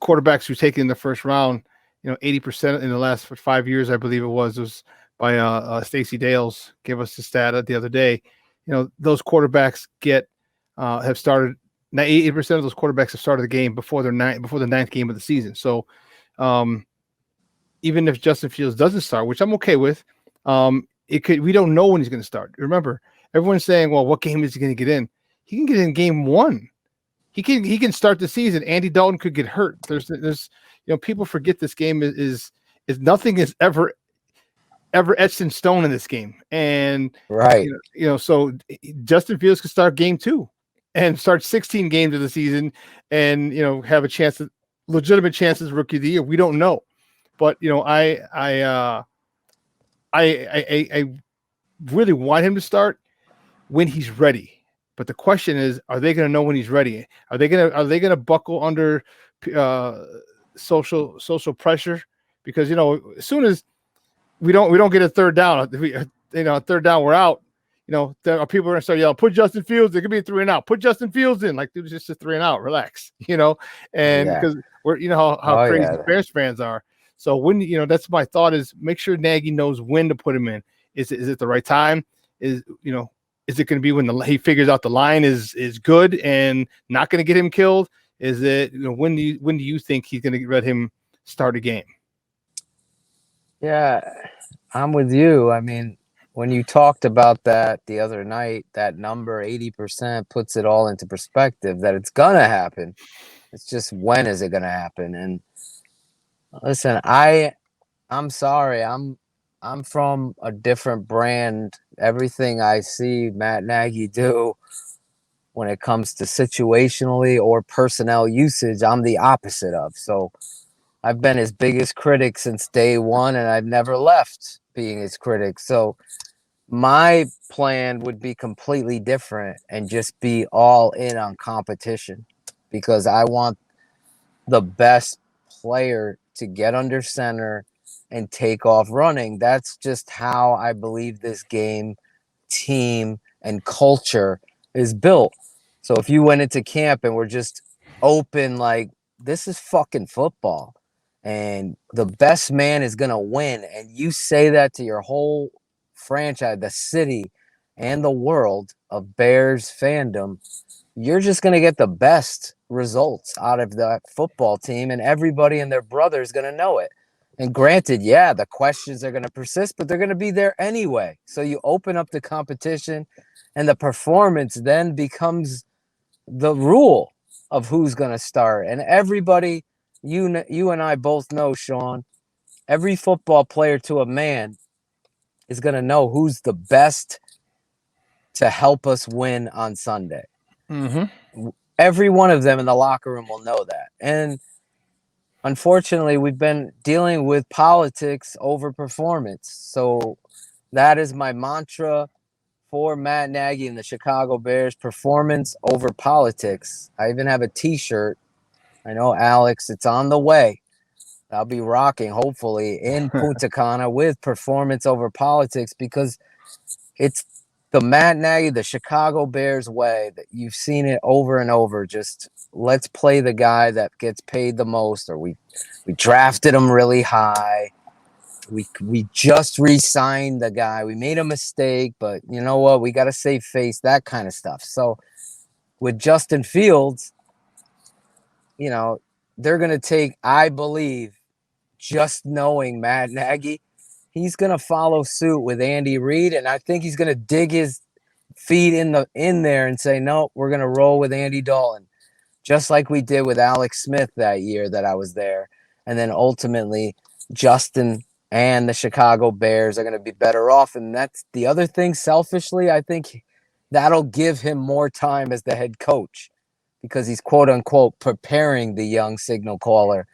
quarterbacks who taken in the first round, 80% in the last 5 years, I believe it was by Stacey Dales gave us the stat the other day. Those quarterbacks have started. Now 80% of those quarterbacks have started the game before the ninth game of the season. So even if Justin Fields doesn't start, which I'm okay with, we don't know when he's going to start. Remember, everyone's saying, well, what game is he going to get in? He can get in game one. He can start the season. Andy Dalton could get hurt. There's people forget this game is nothing is ever etched in stone in this game. And right. So Justin Fields could start game 2 and start 16 games of the season and have a chance at legitimate chances rookie of the year. We don't know. But I really want him to start when he's ready. But the question is, are they going to know when he's ready? Are they going to buckle under social pressure? Because as soon as we don't get a third down, third down we're out. There are people are going to start yelling, "Put Justin Fields! It could be a 3 and out. Put Justin Fields in!" Like, dude, it's just a 3 and out. Relax, and because we're how crazy the Bears fans are. So when that's my thought is make sure Nagy knows when to put him in. Is it the right time? Is it going to be when he figures out the line is good and not going to get him killed? Is it when do you think he's going to let him start a game? Yeah, I'm with you. I mean, when you talked about that the other night, that number 80% puts it all into perspective that it's gonna happen. It's just when is it gonna happen? And listen, I'm sorry, I'm from a different brand. Everything I see Matt Nagy do when it comes to situationally or personnel usage, I'm the opposite of. So I've been his biggest critic since day one, and I've never left being his critic. So my plan would be completely different and just be all in on competition because I want the best player to get under center and take off running. That's just how I believe this game, team, and culture is built. So if you went into camp and were just open, like, this is fucking football and the best man is going to win, and you say that to your whole franchise, the city, and the world of Bears fandom, you're just going to get the best results out of that football team, and everybody and their brother is going to know it. And granted, yeah, the questions are going to persist, but they're going to be there anyway. So you open up the competition, and the performance then becomes the rule of who's going to start. And everybody, you and I both know, Shawn, every football player to a man is going to know who's the best to help us win on Sunday. Mm-hmm. Every one of them in the locker room will know that. And unfortunately, we've been dealing with politics over performance. So that is my mantra for Matt Nagy and the Chicago Bears: performance over politics. I even have a t-shirt. I know, Alex, it's on the way. I'll be rocking, hopefully, in Punta Cana with performance over politics, because it's the Matt Nagy, the Chicago Bears way that you've seen it over and over. Just let's play the guy that gets paid the most, or we drafted him really high. We just re-signed the guy. We made a mistake, but you know what? We got to save face, that kind of stuff. So with Justin Fields, they're going to take, I believe, just knowing Matt Nagy, he's going to follow suit with Andy Reid, and I think he's going to dig his feet in there and say, no, we're going to roll with Andy Dalton, just like we did with Alex Smith that year that I was there. And then ultimately, Justin and the Chicago Bears are going to be better off. And that's the other thing. Selfishly, I think that'll give him more time as the head coach, because he's quote unquote preparing the young signal caller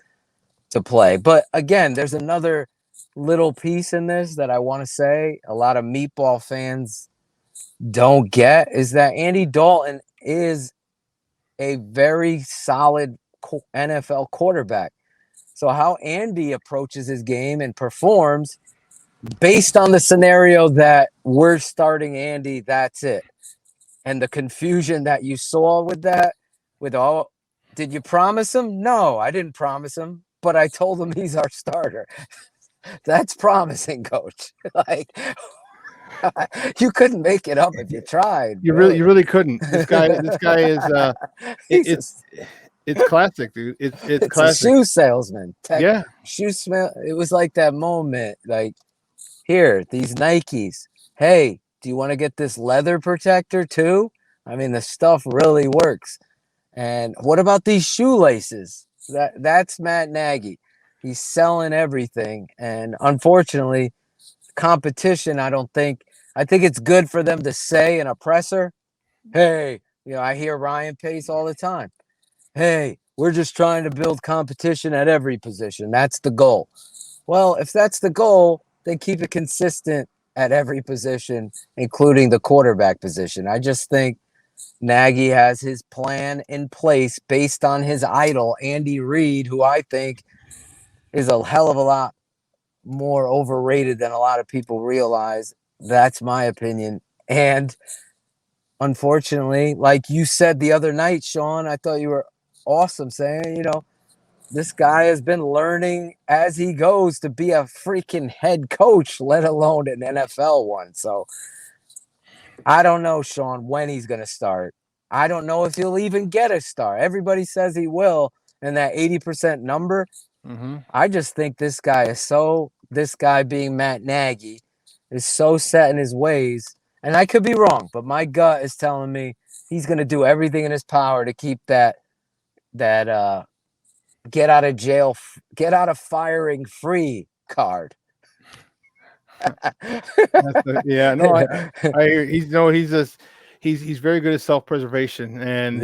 to play. But again, there's another little piece in this that I want to say a lot of meatball fans don't get, is that Andy Dalton is a very solid NFL quarterback. So how Andy approaches his game and performs based on the scenario that we're starting Andy, that's it. And the confusion that you saw with that, did you promise him? No, I didn't promise him, but I told him he's our starter. That's promising, coach. Like, you couldn't make it up if you tried. You really couldn't. This guy is it's classic, dude. It's classic. A shoe salesman. Yeah. Shoe smell. It was like that moment, like, here, these Nikes. Hey, do you want to get this leather protector too? I mean, the stuff really works. And what about these shoelaces? That's Matt Nagy. He's selling everything. And unfortunately, competition, I think it's good for them to say in a presser, hey, I hear Ryan Pace all the time. Hey, we're just trying to build competition at every position. That's the goal. Well, if that's the goal, then keep it consistent at every position, including the quarterback position. I just think Nagy has his plan in place based on his idol, Andy Reid, who I think is a hell of a lot more overrated than a lot of people realize. That's my opinion. And unfortunately, like you said the other night, Shawn, I thought you were awesome saying, this guy has been learning as he goes to be a freaking head coach, let alone an NFL one. So I don't know, Shawn, when he's going to start. I don't know if he'll even get a start. Everybody says he will, and that 80% number. I just think this guy being Matt Nagy is so set in his ways. And I could be wrong, but my gut is telling me he's going to do everything in his power to keep that get out of firing free card. Yeah, no, I hear he's very good at self-preservation, and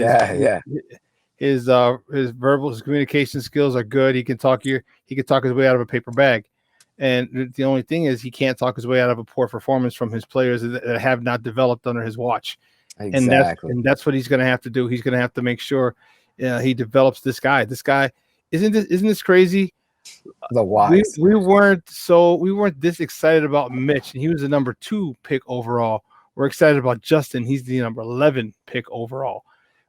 his communication skills are good. He can talk his way out of a paper bag. And the only thing is he can't talk his way out of a poor performance from his players that have not developed under his watch. Exactly. And that's what he's going to have to do. He's going to have to make sure he develops this guy. This guy, isn't this crazy? The wise. We weren't this excited about Mitch, and he was the number 2 pick overall. We're excited about Justin. He's the number 11 pick overall.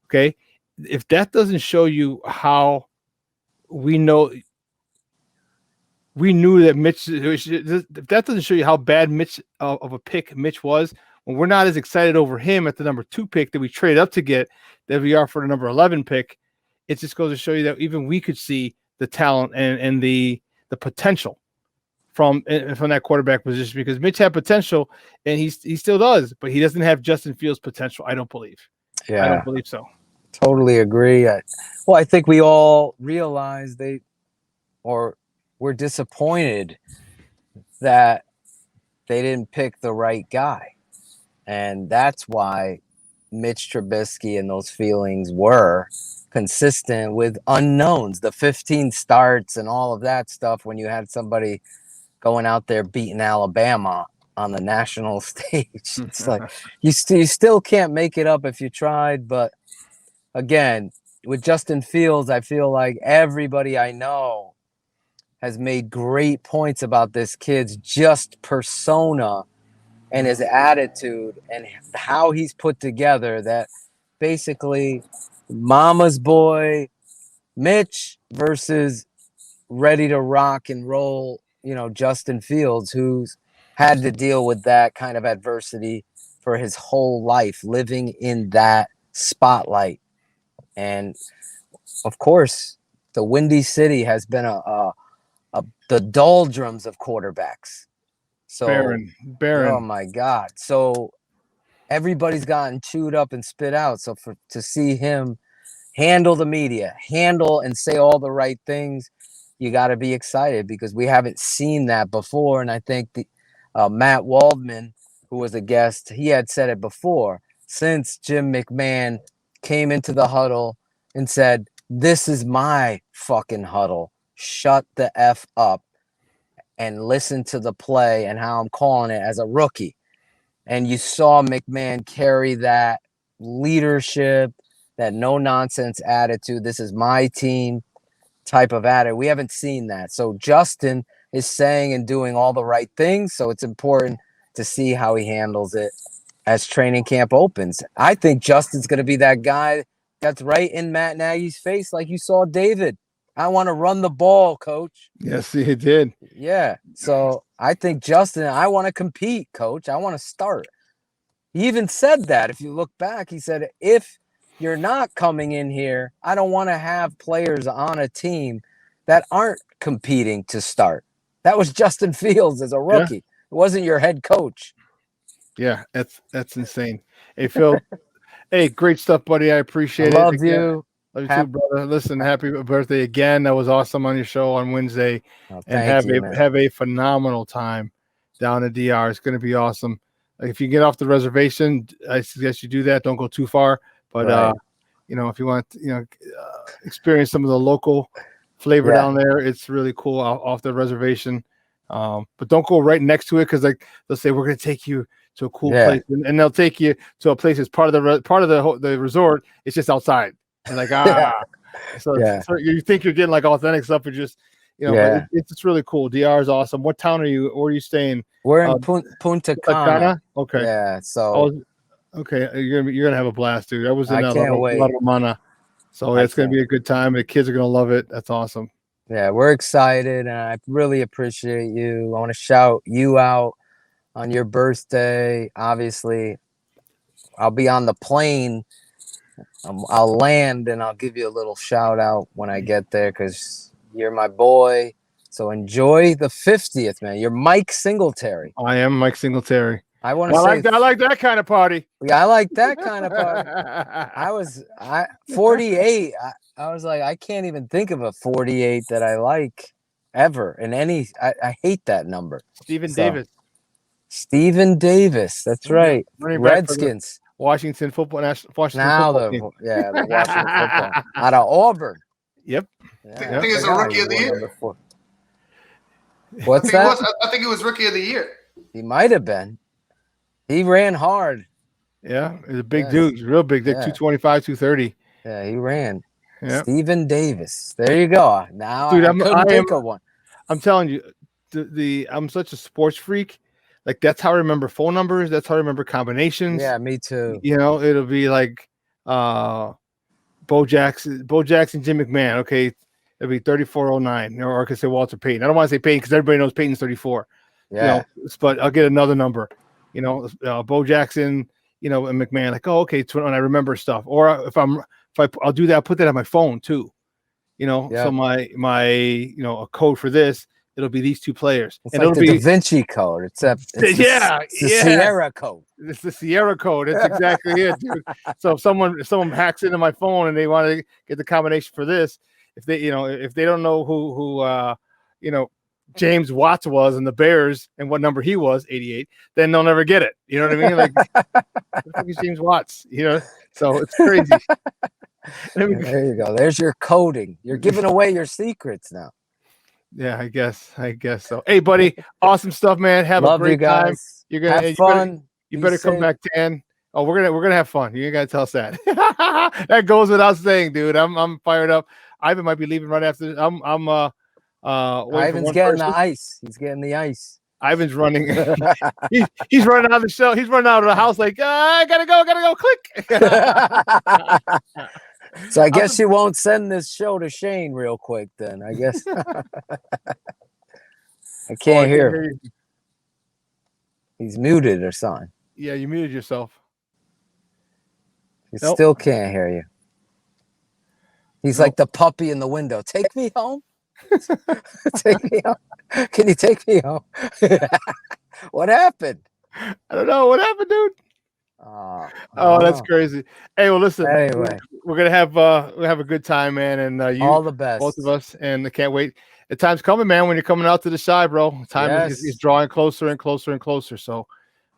Okay. If that doesn't show you how we knew that Mitch, if that doesn't show you how bad Mitch of a pick Mitch was, when we're not as excited over him at the number 2 pick that we trade up to get that we are for the number 11 pick, it just goes to show you that even we could see the talent and the potential from that quarterback position, because Mitch had potential and he still does, but he doesn't have Justin Fields' potential. I don't believe. Yeah, I don't believe so. Totally agree. I think we all realize we're disappointed that they didn't pick the right guy. And that's why Mitch Trubisky and those feelings were consistent with unknowns, the 15 starts and all of that stuff when you had somebody going out there beating Alabama on the national stage. It's like you still can't make it up if you tried. But again, with Justin Fields, I feel like everybody I know has made great points about this kid's just persona and his attitude and how he's put together, that basically mama's boy Mitch versus ready to rock and roll, Justin Fields, who's had to deal with that kind of adversity for his whole life, living in that spotlight. And of course, the Windy City has been the doldrums of quarterbacks. So Barren. Oh my God. So everybody's gotten chewed up and spit out. So to see him handle the media, handle and say all the right things, you got to be excited, because we haven't seen that before. And I think Matt Waldman, who was a guest, he had said it before, since Jim McMahon came into the huddle and said, "This is my fucking huddle. Shut the F up and listen to the play and how I'm calling it as a rookie." And you saw McMahon carry that leadership, that no-nonsense attitude. This is my team type of attitude. We haven't seen that. So Justin is saying and doing all the right things. So it's important to see how he handles it as training camp opens. I think Justin's going to be that guy that's right in Matt Nagy's face, like you saw David. I want to run the ball, coach. Yes, he did. Yeah. So I think Justin, I want to compete, coach. I want to start. He even said that. If you look back, he said, if you're not coming in here, I don't want to have players on a team that aren't competing to start. That was Justin Fields as a rookie. Yeah. It wasn't your head coach. Yeah, that's insane. Hey, Phil. Hey, great stuff, buddy. I appreciate it. Love you. Love you too, brother. Listen, happy birthday again. That was awesome on your show on Wednesday. And have a phenomenal time down at DR. It's going to be awesome. If you get off the reservation, I suggest you do that. Don't go too far. But, if you want to, experience some of the local flavor down there, it's really cool off the reservation. But don't go right next to it, because they'll say, we're going to take you to a cool place, and they'll take you to a place that's part of the resort. It's just outside. And so you think you're getting like authentic stuff, but just but it's really cool. DR is awesome. What town are you? Where are you staying? We're in Punta Cana. Okay. Yeah. So okay, you're gonna have a blast, dude. I was in La Romana. So it's going to be a good time. The kids are going to love it. That's awesome. Yeah, we're excited, and I really appreciate you. I want to shout you out on your birthday. Obviously, I'll be on the plane. I'll land, and I'll give you a little shout out when I get there because you're my boy. So enjoy the 50th, man. You're Mike Singletary. I am Mike Singletary. I want to say I like that kind of party. Yeah, I like that kind of party. 48. I was like, I can't even think of a 48 that I like ever in any. I hate that number. Stephen Davis. Stephen Davis. That's right. Redskins. Washington football. The Washington football out of Auburn. Yep. I think it's a rookie of the year. What's that? I think it was rookie of the year. He might have been. He ran hard. Yeah, he's a big dude. He's real big. 225, 230. Yeah, he ran. Yeah. Stephen Davis. There you go. Now, dude, I couldn't think of one. I'm telling you, I'm such a sports freak. Like, that's how I remember phone numbers. That's how I remember combinations. Yeah, me too. You know, it'll be like Bo Jackson, Jim McMahon. Okay, it'll be 3409. Or I could say Walter Payton. I don't want to say Payton because everybody knows Payton's 34. Yeah. You know, but I'll get another number. You know, Bo Jackson, you know, and McMahon, like, oh, okay, when I remember stuff. Or if I'll do that, I'll put that on my phone too. You know, so my you know, a code for this, it'll be these two players. It's and like the Da Vinci Code, except it's the Sierra Code. It's the Sierra Code. It's exactly it, dude. So if someone hacks into my phone and they want to get the combination for this, if they don't know who you know, James Watts was in the Bears and what number he was, 88, then they'll never get it. You know what I mean? Like, what the fuck is James Watts? You know, so it's crazy. There you go. There's your coding. You're giving away your secrets now. Yeah, I guess so. Hey, buddy, awesome stuff, man. Have a great time. You're gonna have fun. You better come back, Dan. Oh, we're gonna have fun. You ain't gotta tell us that. That goes without saying, dude. I'm fired up. Ivan might be leaving right after this. Ivan's getting the ice. He's getting the ice. Ivan's running. he's running out of the show. He's running out of the house like, I gotta go. Click. So I guess you won't send this show to Shane real quick then. I guess. I can't hear him. He's muted or something. Yeah, you muted yourself. He still can't hear you. He's like the puppy in the window. Take me home. Take me home. Can you take me home? What happened? I don't know. What happened, dude? Oh, that's crazy. Hey, well, listen. Anyway, we're gonna have a good time, man, and you all the best, both of us, and I can't wait. The time's coming, man. When you're coming out to the Shy, bro, time is drawing closer and closer and closer. So,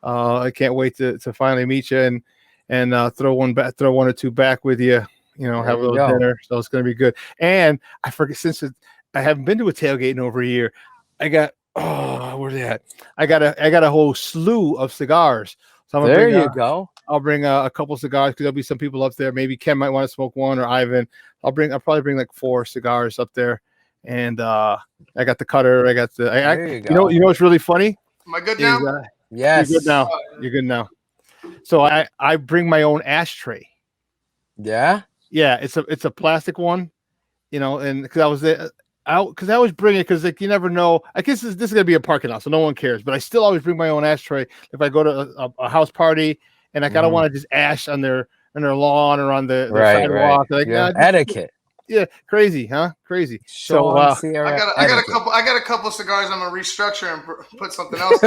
I can't wait to finally meet you and throw one or two back with you. You know, have a little dinner. So it's gonna be good. And I forget, since I haven't been to a tailgate in over a year, I got where's they at? I got a whole slew of cigars. So there you go. I'll bring a couple cigars because there'll be some people up there. Maybe Ken might want to smoke one, or Ivan. I'll probably bring like 4 cigars up there. And I got the cutter. I got the. You know what's really funny? Am I good now? Yes. You're good now. You're good now. So I bring my own ashtray. Yeah. Yeah, it's a plastic one. You know, and because I was there. Because I always bring it because like you never know. I guess this is gonna be a parking lot, so no one cares. But I still always bring my own ashtray if I go to a house party and I don't want to just ash on their lawn or on the sidewalk. Right. Like, etiquette. Yeah, crazy, huh? Crazy. So I got a couple cigars. I'm gonna restructure and put something else.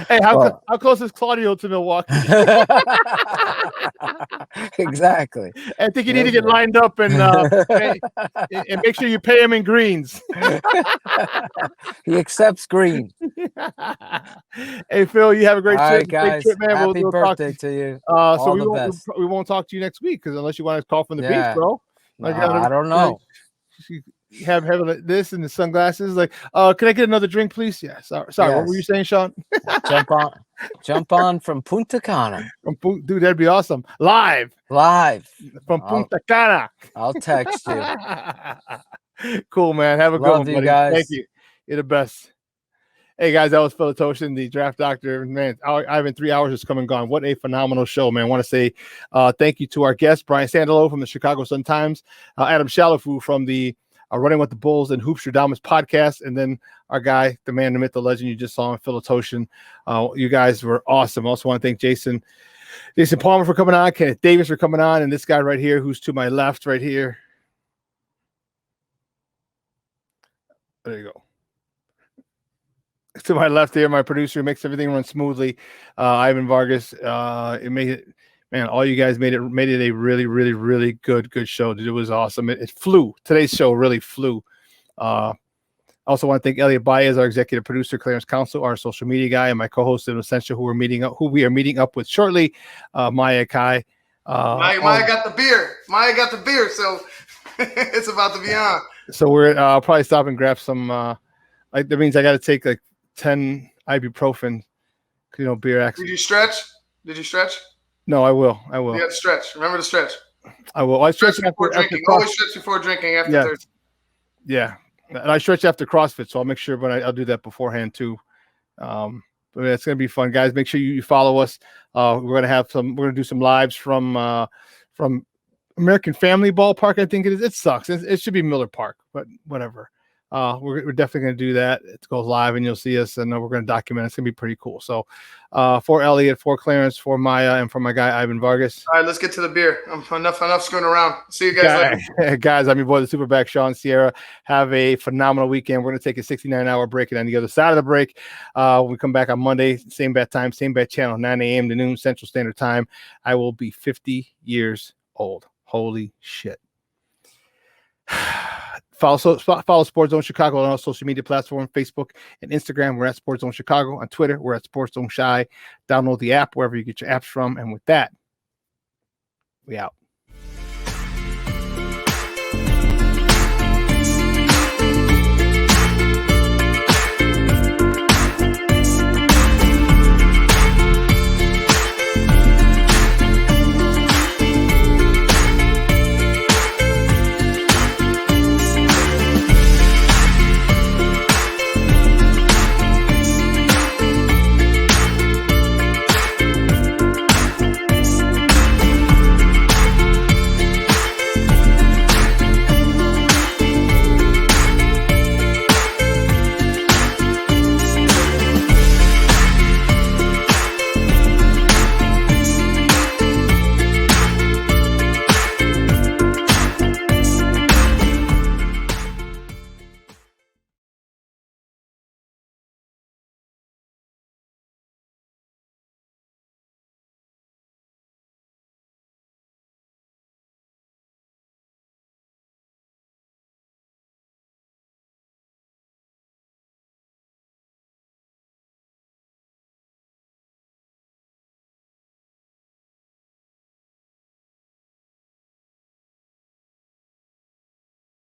Hey, how close is Claudio to Milwaukee? Exactly. I think you need to get lined up and make sure you pay him in greens. He accepts green. Hey, Phil, you have a great trip. Right, guys. Trip, man. Happy birthday to you. So we won't talk to you next week because unless you want to call from the beach, bro. I don't know. Have this and the sunglasses. Like, can I get another drink, please? Yeah. Sorry. Yes. What were you saying, Shawn? Jump on from Punta Cana. Dude, that'd be awesome. Live from Punta Cana. I'll text you. Cool, man. Have a good one, buddy. Guys. Thank you. You're the best. Hey guys, that was Phil Toshin, the draft doctor. Man, Ivan, 3 hours has come and gone. What a phenomenal show, man. I want to say thank you to our guest, Brian Sandalo from the Chicago Sun-Times, Adam Shalafu from the Running with the Bulls and Hoopstradamus podcast, and then our guy, the man, the myth, the legend you just saw, Phil Toshin. You guys were awesome. Also want to thank Jason Palmer for coming on, Kenneth Davis for coming on, and this guy right here who's to my left right here. There you go. To my left here, my producer makes everything run smoothly. Ivan Vargas. It made it, man. All you guys made it a really, really, really good show. It was awesome. It flew. Today's show really flew. I also want to thank Elliot Baez, our executive producer, Clarence Council, our social media guy, and my co-host in Essential, who we are meeting up with shortly. Maya Kai. Maya got the beer. Maya got the beer, so it's about to be on. So we're I'll probably stop and grab some. That means I got to take like 10 ibuprofen, beer accident. Did you stretch? No, I will. You have to stretch. Remember to stretch. I will. I stretch before drinking. Always stretch before drinking after Thursday. Yeah. And I stretch after CrossFit, so I'll make sure, but I'll do that beforehand too. But it's going to be fun, guys. Make sure you follow us. We're going to do some lives from American Family Ballpark, I think it is. It sucks. It should be Miller Park, but whatever. We're definitely going to do that. It goes live and you'll see us, and we're going to document it. It's going to be pretty cool. So for Elliot, for Clarence, for Maya, and for my guy, Ivan Vargas. All right, let's get to the beer. Enough screwing around. See you guys later. Guys, I'm your boy, the Superback, Shawn Sierra. Have a phenomenal weekend. We're going to take a 69-hour break, and on the other side of the break, we come back on Monday, same bat time, same bat channel, 9 a.m. to noon Central Standard Time. I will be 50 years old. Holy shit. Follow Sports Zone Chicago on all social media platforms, Facebook and Instagram. We're at Sports Zone Chicago. On Twitter, we're at Sports Zone Shy. Download the app wherever you get your apps from. And with that, we out.